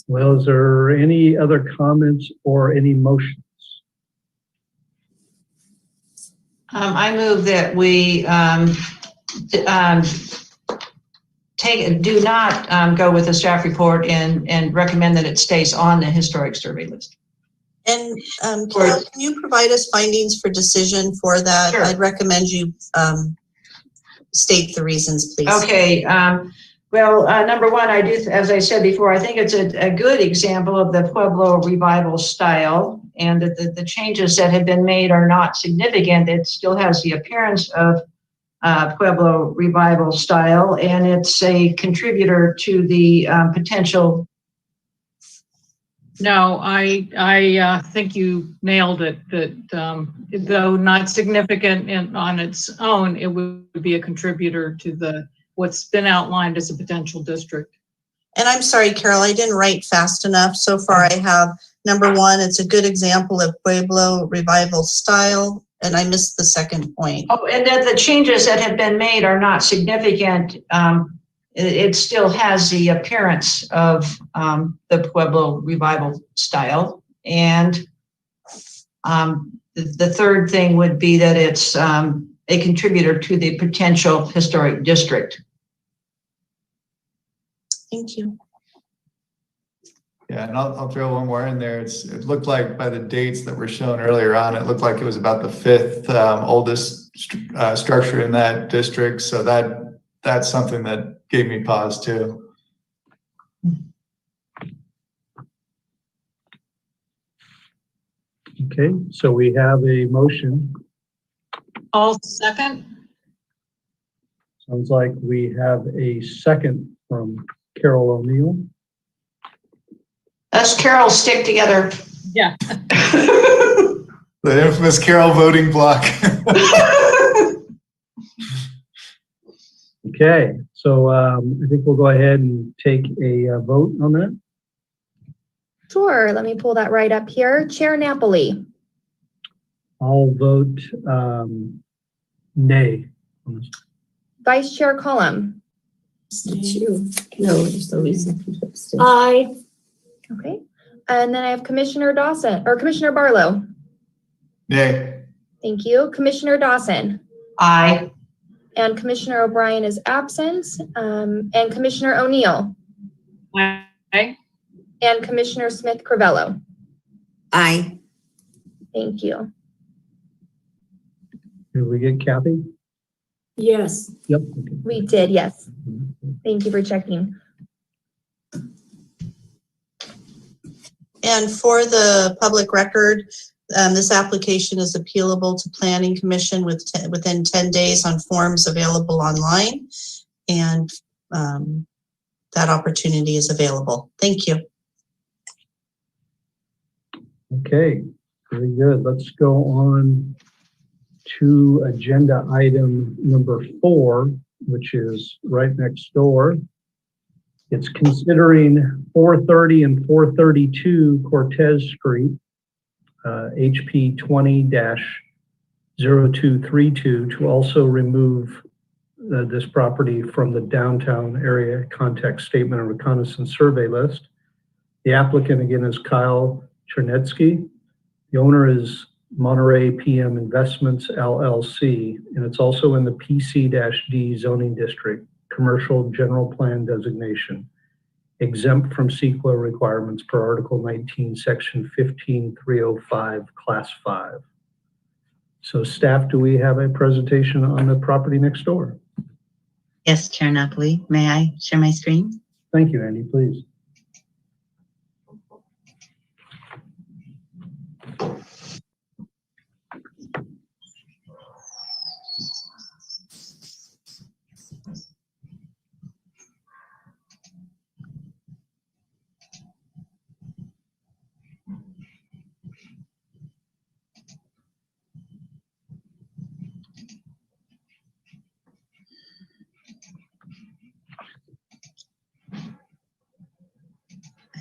Well, is there any other comments or any motions? I move that we do not go with the staff report and recommend that it stays on the historic survey list. And Carol, can you provide us findings for decision for that? Sure. I'd recommend you state the reasons, please. Okay. Number one, I do, as I said before, I think it's a good example of the Pueblo revival style, and that the changes that have been made are not significant. It still has the appearance of Pueblo revival style, and it's a contributor to the potential. No, I think you nailed it, that though not significant on its own, it would be a contributor to what's been outlined as a potential district. And I'm sorry, Carol, I didn't write fast enough. So far I have number 1, it's a good example of Pueblo revival style. And I missed the second point. Oh, and that the changes that have been made are not significant. It still has the appearance of the Pueblo revival style. And the third thing would be that it's a contributor to the potential historic district. Thank you. Yeah, and I'll throw one more in there. It looked like by the dates that were shown earlier on, it looked like it was about the 5th oldest structure in that district. So that's something that gave me pause too. Okay, so we have a motion. All second. Sounds like we have a second from Carol O'Neill. Us Carol stick together. Yeah. The infamous Carol voting block. Okay, so I think we'll go ahead and take a vote on that. Sure, let me pull that right up here. Chair Napoli, I'll vote nay. Vice Chair Cullum. No, there's no reason to abstain. Aye. Okay, and then I have Commissioner Dawson, or Commissioner Barlow. Nay. Thank you. Commissioner Dawson. Aye. And Commissioner O'Brien is absent. And Commissioner O'Neill. Aye. And Commissioner Smith-Crivello. Aye. Thank you. Did we get Kathy? Yes. Yep. Okay. We did, yes. Thank you for checking. And for the public record, this application is appealable to Planning Commission within 10 days on forms available online. And that opportunity is available. Thank you. Okay, very good. Let's go on to agenda item number 4, which is right next door. It's considering 430 and 432 Cortez Street, HP 20-0232, to also remove this property from the downtown area context statement and reconnaissance survey list. The applicant again is Kyle Chernetsky. The owner is Monterey PM Investments LLC, and it's also in the PC-D zoning district, commercial general plan designation, exempt from CEQA requirements per Article 19, Section 15305, Class 5. So staff, do we have a presentation on the property next door? Yes, Chair Napoli, may I share my screen? Thank you, Andy, please.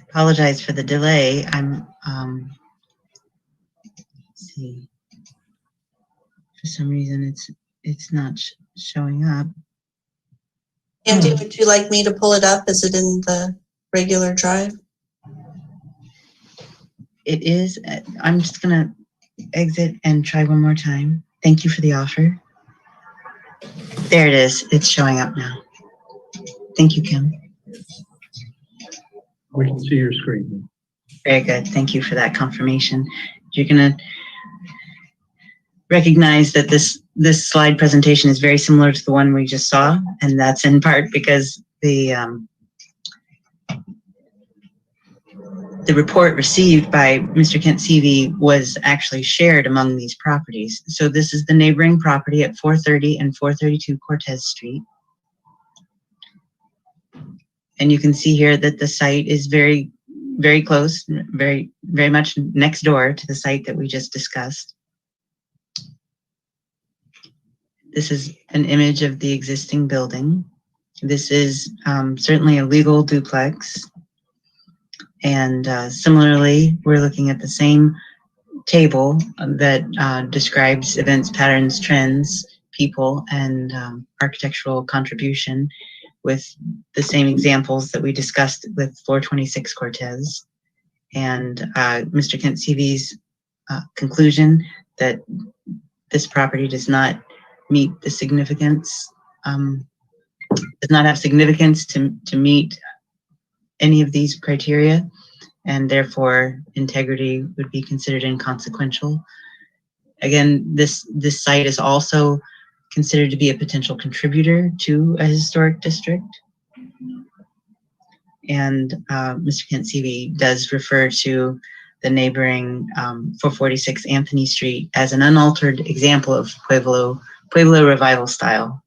Apologize for the delay. I'm, let's see. For some reason, it's not showing up. Andy, would you like me to pull it up? Is it in the regular drive? It is. I'm just gonna exit and try one more time. Thank you for the offer. There it is. It's showing up now. Thank you, Kim. We can see your screen. Very good. Thank you for that confirmation. You're gonna recognize that this slide presentation is very similar to the one we just saw, and that's in part because the report received by Mr. Kent Seavey was actually shared among these properties. So this is the neighboring property at 430 and 432 Cortez Street. And you can see here that the site is very, very close, very, very much next door to the site that we just discussed. This is an image of the existing building. This is certainly a legal duplex. And similarly, we're looking at the same table that describes events, patterns, trends, people, and architectural contribution with the same examples that we discussed with 426 Cortez. And Mr. Kent-Seavy's conclusion that this property does not meet the significance, does not have significance to meet any of these criteria, and therefore integrity would be considered inconsequential. Again, this site is also considered to be a potential contributor to a historic district. And Mr. Kent-Seavy does refer to the neighboring 446 Anthony Street as an unaltered example of Pueblo revival style.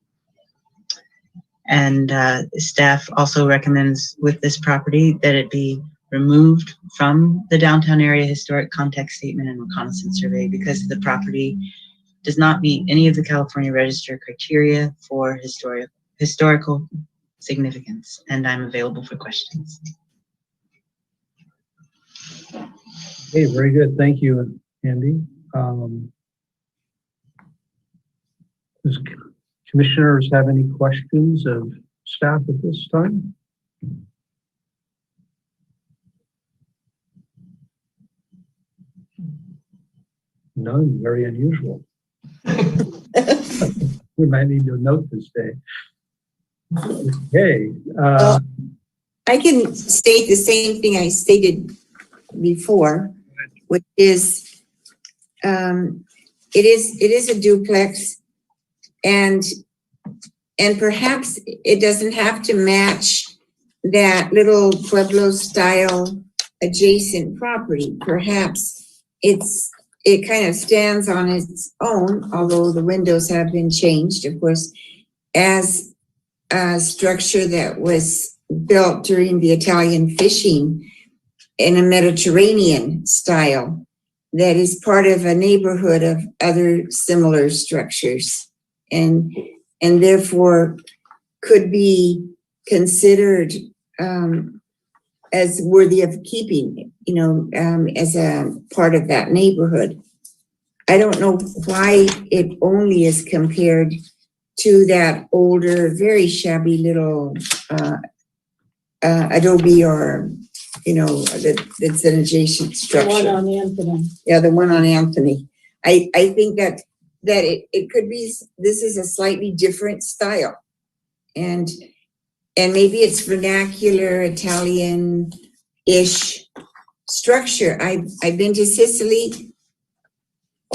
And staff also recommends with this property that it be removed from the downtown area historic context statement and reconnaissance survey because the property does not meet any of the California Register criteria for historical significance. And I'm available for questions. Okay, very good. Thank you, Andy. Does commissioners have any questions of staff at this time? None, very unusual. We might need to note this day. Okay. I can state the same thing I stated before, which is it is a duplex, and perhaps it doesn't have to match that little Pueblo style adjacent property. Perhaps it kind of stands on its own, although the windows have been changed, of course, as a structure that was built during the Italian fishing in a Mediterranean style that is part of a neighborhood of other similar structures, and therefore could be considered as worthy of keeping, as a part of that neighborhood. I don't know why it only is compared to that older, very shabby little adobe, or that's an adjacent structure. The one on Anthony. Yeah, the one on Anthony. I think that it could be, this is a slightly different style, and maybe it's vernacular Italian-ish structure. I've been to Sicily,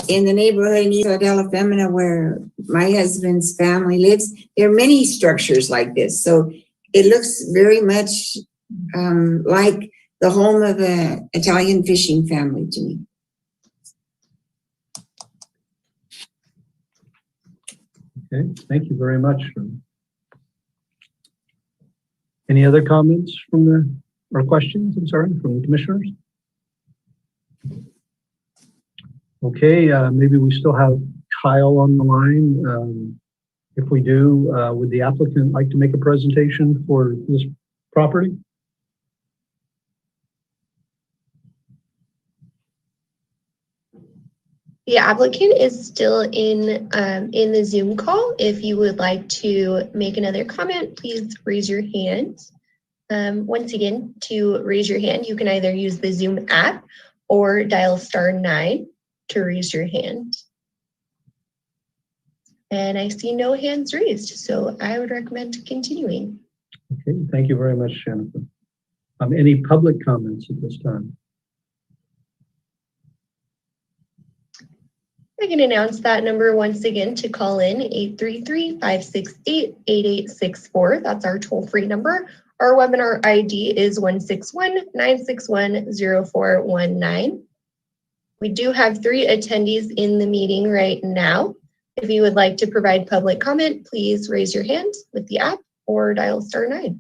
in the neighborhood in Isla della Femmina where my husband's family lives. There are many structures like this, so it looks very much like the home of an Italian fishing family to me. Okay, thank you very much. Any other comments or questions, from the commissioners? Okay, maybe we still have Kyle on the line. If we do, would the applicant like to make a presentation for this property? The applicant is still in the Zoom call. If you would like to make another comment, please raise your hand. Once again, to raise your hand, you can either use the Zoom app or dial *9 to raise your hand. And I see no hands raised, so I would recommend continuing. Okay, thank you very much, Jennifer. Any public comments at this time? I can announce that number once again to call in, 833-568-8864. That's our toll-free number. Our webinar ID is 161-961-0419. We do have 3 attendees in the meeting right now. If you would like to provide public comment, please raise your hand with the app or dial *9.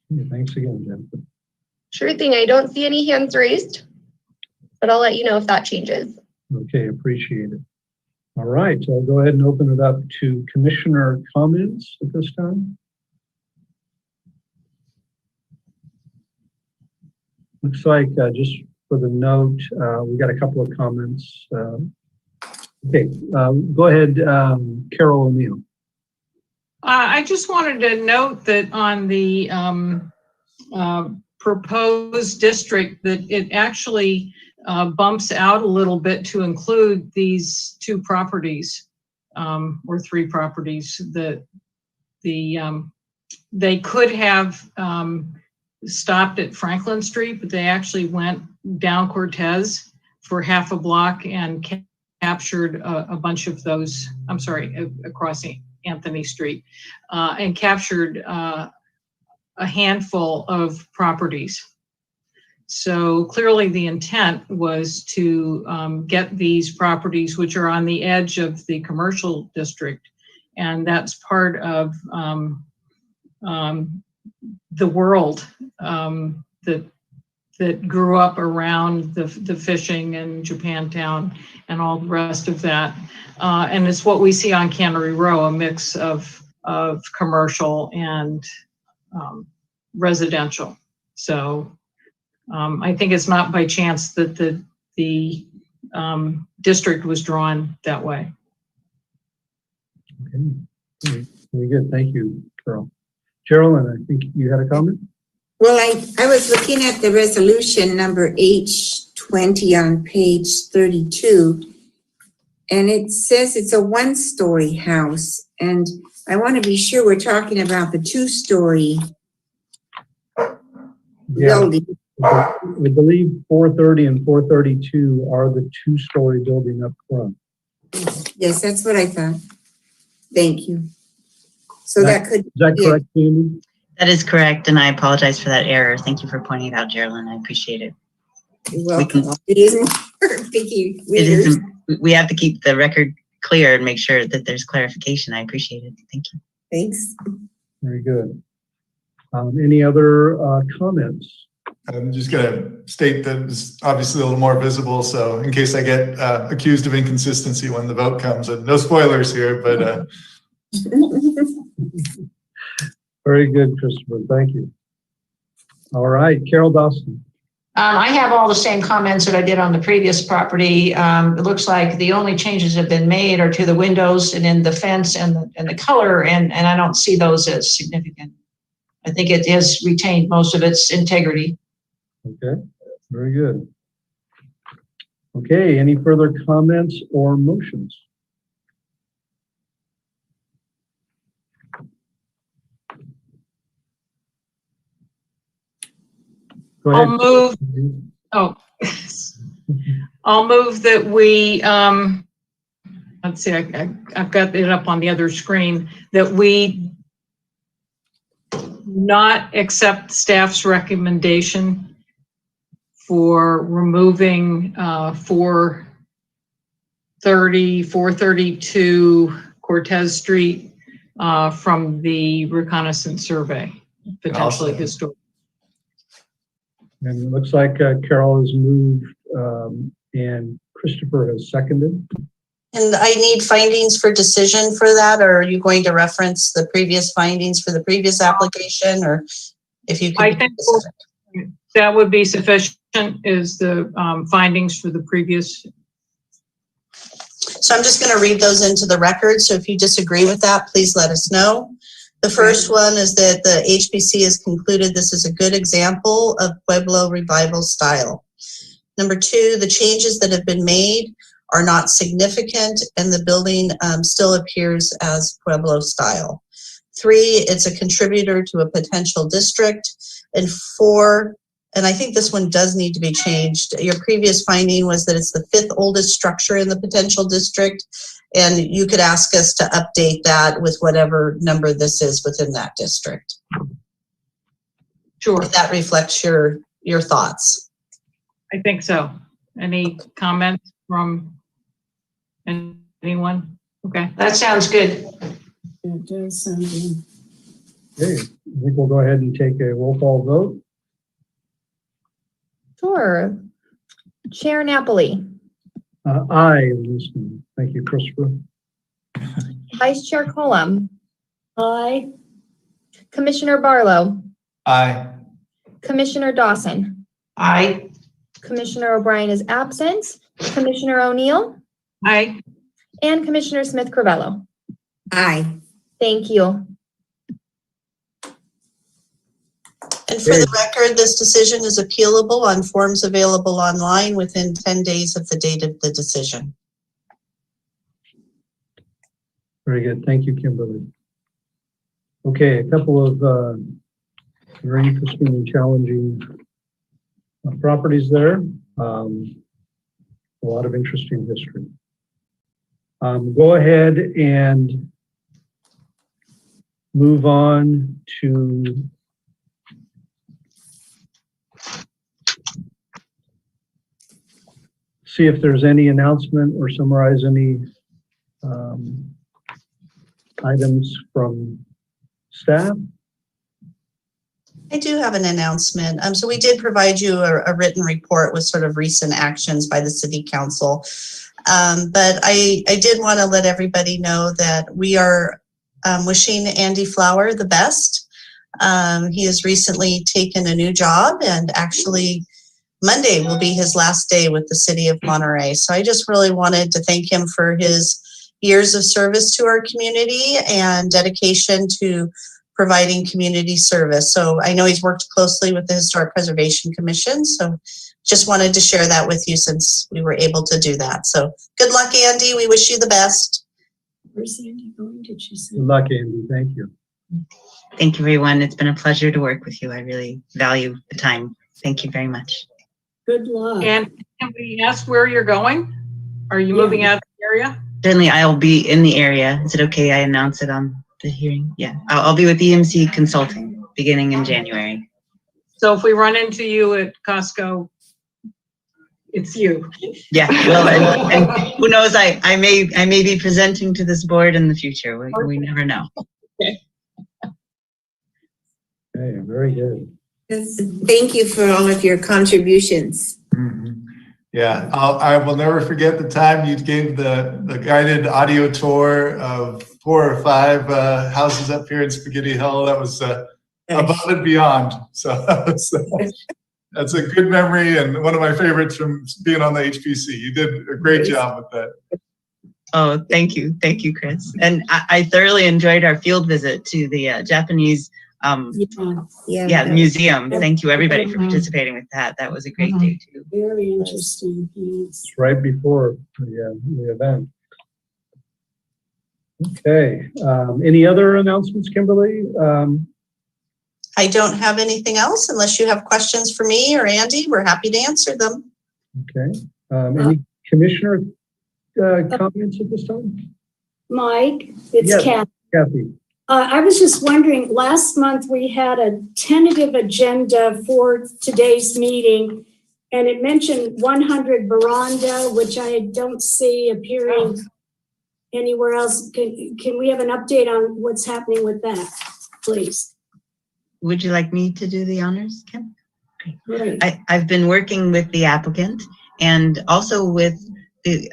Yeah, thanks again, Jennifer. Sure thing. I don't see any hands raised, but I'll let you know if that changes. Okay, appreciate it. All right, so I'll go ahead and open it up to commissioner comments at this time. Looks like, just for the note, we got a couple of comments. Okay, go ahead, Carol O'Neill. I just wanted to note that on the proposed district, that it actually bumps out a little bit to include these two properties, or three properties that they could have stopped at Franklin Street, but they actually went down Cortez for half a block and captured a bunch of those, I'm sorry, across Anthony Street, and captured a handful of properties. So clearly the intent was to get these properties, which are on the edge of the commercial district, and that's part of the world that grew up around the fishing and Japantown and all the rest of that. And it's what we see on Cannery Row, a mix of commercial and residential. So I think it's not by chance that the district was drawn that way. Okay, very good. Thank you, Carol. Geraldine, I think you had a comment? Well, I was looking at the resolution number H20 on page 32, and it says it's a one-story house, and I want to be sure we're talking about the two-story building. I believe 430 and 432 are the two-story building up front. Yes, that's what I thought. Thank you. So that could. Is that correct, Sandy? That is correct, and I apologize for that error. Thank you for pointing it out, Geraldine. I appreciate it. You're welcome. It is more picky readers. We have to keep the record clear and make sure that there's clarification. I appreciate it. Thank you. Thanks. Very good. Any other comments? I'm just going to state that it's obviously a little more visible, so in case I get accused of inconsistency when the vote comes, and no spoilers here, but very good, Christopher. Thank you. All right, Carol Dawson. I have all the same comments that I did on the previous property. It looks like the only changes that have been made are to the windows and in the fence and the color, and I don't see those as significant. I think it has retained most of its integrity. Okay, very good. Okay, any further comments or motions? Go ahead. I'll move that we, let's see, I've got it up on the other screen, that we not accept staff's recommendation for removing 432 Cortez Street from the reconnaissance survey, potentially historic. And it looks like Carol has moved and Christopher has seconded. And I need findings for decision for that, or are you going to reference the previous findings for the previous application, or if you could? I think that would be sufficient, is the findings for the previous. So I'm just going to read those into the record. So if you disagree with that, please let us know. The first one is that the HPC has concluded this is a good example of Pueblo revival style. Number two, the changes that have been made are not significant and the building still appears as Pueblo style. Three, it's a contributor to a potential district. And four, and I think this one does need to be changed. Your previous finding was that it's the fifth oldest structure in the potential district. And you could ask us to update that with whatever number this is within that district. Sure. If that reflects your thoughts. I think so. Any comments from anyone? Okay. That sounds good. It does sound good. Okay, I think we'll go ahead and take a roll call vote. Sure. Chair Napoli. Aye, listening. Thank you, Christopher. Vice Chair Colum. Aye. Commissioner Barlow. aye. Commissioner Dawson. Aye. Commissioner O'Brien is absent. Commissioner O'Neill Aye. and Commissioner Smith-Crivello. Aye. Thank you. And for the record, this decision is appealable on forms available online within 10 days of the date of the decision. Very good. Thank you, Kimberly. Okay, a couple of very interesting and challenging properties there. A lot of interesting history. Go ahead and move on to see if there's any announcement or summarize any items from staff. I do have an announcement. So we did provide you a written report with sort of recent actions by the City Council. But I did want to let everybody know that we are wishing Ande Flower the best. He has recently taken a new job, and actually Monday will be his last day with the City of Monterey. So I just really wanted to thank him for his years of service to our community and dedication to providing community service. So I know he's worked closely with the Historic Preservation Commission. So just wanted to share that with you since we were able to do that. So good luck, Ande. We wish you the best. Where's Ande going? Did she say? Good luck, Ande. Thank you. Thank you, everyone. It's been a pleasure to work with you. I really value the time. Thank you very much. Good luck. And can we ask where you're going? Are you moving out of the area? Certainly, I'll be in the area. Is it okay I announce it on the hearing? Yeah, I'll be with EMC Consulting beginning in January. So if we run into you at Costco, it's you. Yeah, well, and who knows? I may be presenting to this board in the future. We never know. Okay, very good. Thank you for all of your contributions. Mhm. Yeah, I will never forget the time you gave the guided audio tour of 4 or 5 houses up here in Spaghetti Hill. That was above and beyond. So that's a good memory and one of my favorites from being on the HPC. You did a great job with that. Oh, thank you, Chris. And I thoroughly enjoyed our field visit to the Japanese museum. Thank you, everybody, for participating with that. That was a great day too. Very interesting. Yes. It's right before the event. Okay. Any other announcements, Kimberly? I don't have anything else unless you have questions for me or Ande. We're happy to answer them. Okay. Any commissioner comments at this time? Mike, it's Yes, Kathy. Kathy. I was just wondering, last month we had a tentative agenda for today's meeting, and it mentioned 100 Veranda, which I don't see appearing anywhere else. Can we have an update on what's happening with that, please? Would you like me to do the honors, Kim? Great. I've been working with the applicant and also with the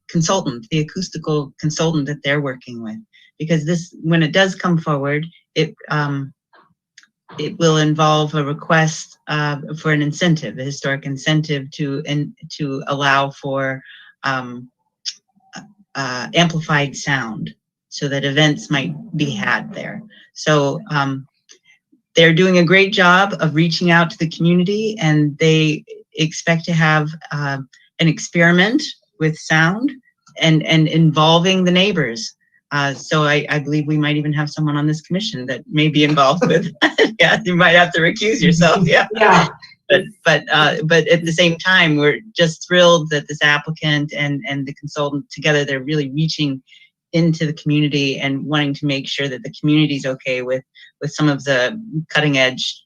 consultant, the acoustical consultant that they're working with. Because this, when it does come forward, it will involve a request for an incentive, a historic incentive to allow for amplified sound, so that events might be had there. So they're doing a great job of reaching out to the community, and they expect to have an experiment with sound and involving the neighbors. So I believe we might even have someone on this commission that may be involved with. Yeah, you might have to recuse yourself. Yeah. Yeah. But at the same time, we're just thrilled that this applicant and the consultant together, they're really reaching into the community and wanting to make sure that the community's okay with some of the cutting edge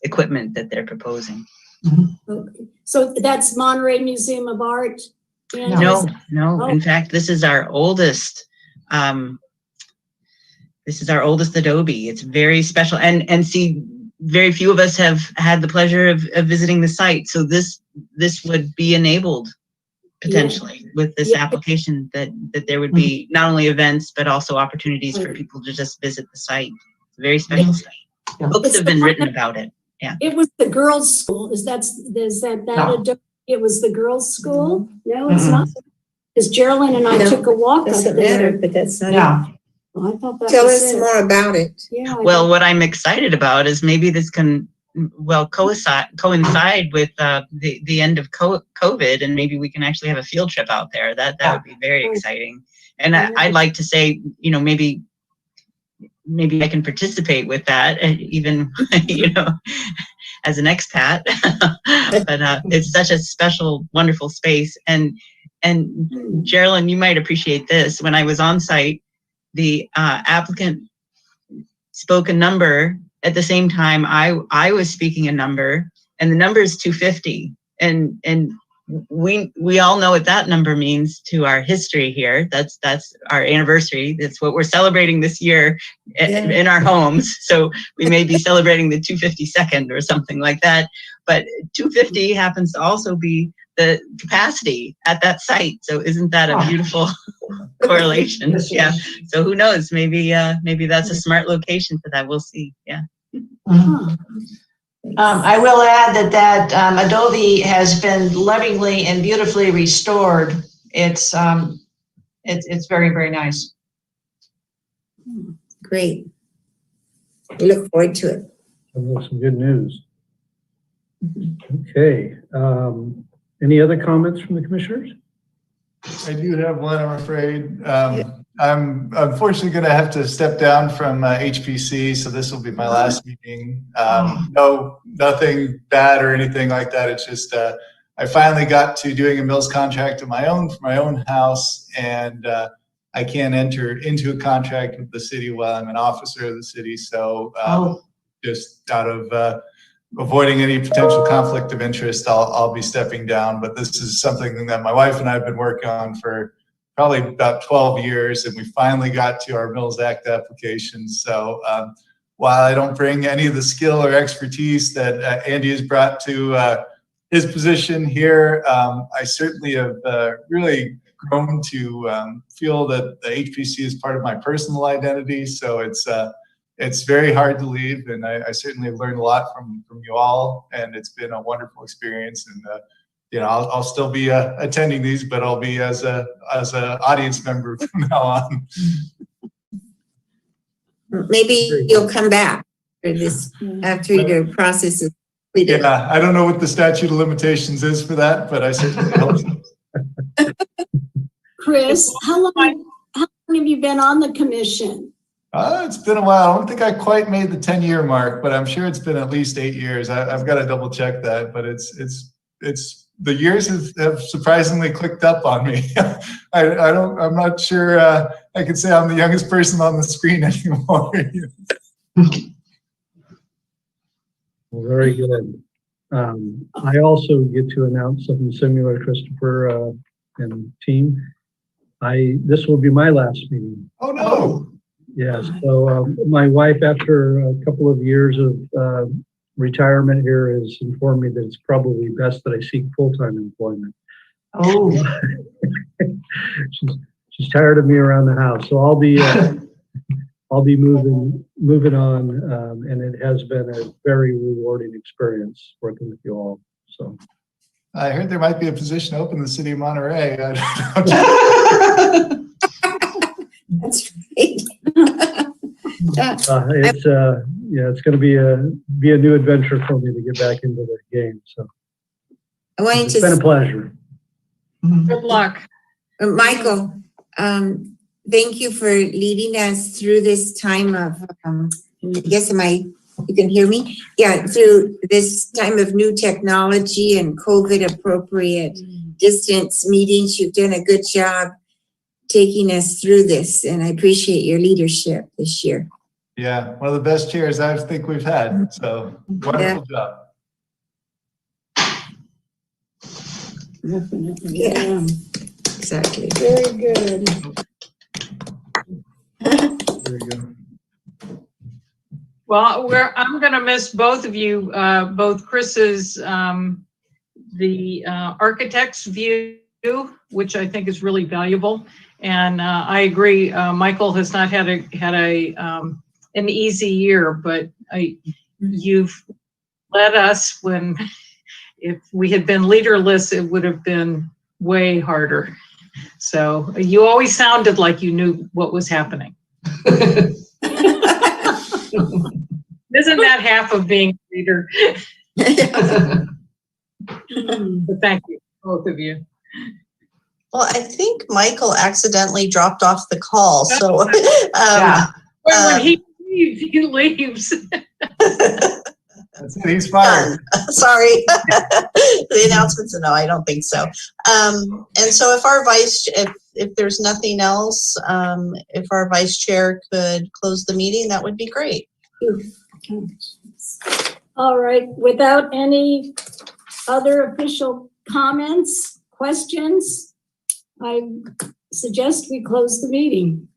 equipment that they're proposing. Okay. So that's Monterey Museum of Art? No. Oh. In fact, this is our oldest. This is our oldest adobe. It's very special, and see, very few of us have had the pleasure of visiting the site. So this would be enabled potentially with this application, that there would be not only events but also opportunities for people to just visit the site. It's a very special site. Books have been written about it, It was the girls' school. Is that No. it was the girls' school? No, it's not. Because Geraldine and I took a walk up Doesn't there. matter, but that's not it. Yeah. Oh, I thought that Tell was us it. more about it. Yeah. Well, what I'm excited about is maybe this can, well, coincide with the end of COVID, and maybe we can actually have a field trip out there. That would be very exciting. And I'd like to say, you know, maybe I can participate with that, and even, you know, as an expat. But it's such a special, wonderful space. And Geraldine, you might appreciate this. When I was on site, the applicant spoke a number at the same time I was speaking a number, and the number is 250. And we all know what that number means to our history here. That's our anniversary. That's what we're celebrating this year in our homes. So we may be celebrating the 252nd or something like that. But 250 happens to also be the capacity at that site. So isn't that a beautiful correlation? Yeah. So who knows? Maybe that's a smart location for that. We'll see. Yeah. I will add that Adobe has been lovingly and beautifully restored. It's very, very nice. Great. We look forward to it. That's some good news. Okay. Any other comments from the commissioners? I do have one, I'm afraid. I'm unfortunately going to have to step down from HPC, so this will be my last meeting. No, nothing bad or anything like that. It's just I finally got to doing a mills contract of my own for my own house, and I can't enter into a contract with the city while I'm an officer of the city. So just out of avoiding any potential conflict of interest, I'll be stepping down. But this is something that my wife and I have been working on for probably about 12 years, and we finally got to our Mills Act application. So while I don't bring any of the skill or expertise that Andy has brought to his position here, I certainly have really grown to feel that the HPC is part of my personal identity. So it's very hard to leave, and I certainly have learned a lot from you all, and it's been a wonderful experience. And you know, I'll still be attending these, but I'll be as a audience member from now on. Maybe you'll come back for this after your process is completed. Yeah, I don't know what the statute of limitations is for that, but I certainly hope so. Chris, how long have you been on the commission? It's been a while. I don't think I quite made the 10-year mark, but I'm sure it's been at least 8 years. I've got to double check that, but it's the years have surprisingly clicked up on me. I'm not sure I could say I'm the youngest person on the screen anymore. Well, very good. I also get to announce something similar, Christopher and team. This will be my last meeting. Oh no! Yes. So my wife, after a couple of years of retirement here, has informed me that it's probably best that I seek full-time employment. Oh. she's tired of me around the house, so I'll be moving on, and it has been a very rewarding experience working with you all. So I heard there might be a position open in the city of Monterey. That's great. It's going to be a new adventure for me to get back into the game. So it's been a pleasure. Good luck. Michael, thank you for leading us through this time of, I guess you can hear me? Yeah, through this time of new technology and COVID appropriate distance meetings. You've done a good job taking us through this, and I appreciate your leadership this year. Yeah, one of the best chairs I think we've had. So wonderful job. Yeah, exactly. Very good. There you go. Well, I'm going to miss both of you, both Chris's, the architect's view, which I think is really valuable. And I agree, Michael has not had an easy year, but you've led us when, if we had been leaderless, it would have been way harder. So you always sounded like you knew what was happening. Isn't that half of being a leader? But thank you, both of you. Well, I think Michael accidentally dropped off the call, so. Yeah. When he leaves, he leaves. That's it, he's fired. Sorry. The announcement's a no, I don't think so. And so if there's nothing else, if our vice chair could close the meeting, that would be great. All right, without any other official comments, questions, I suggest we close the meeting.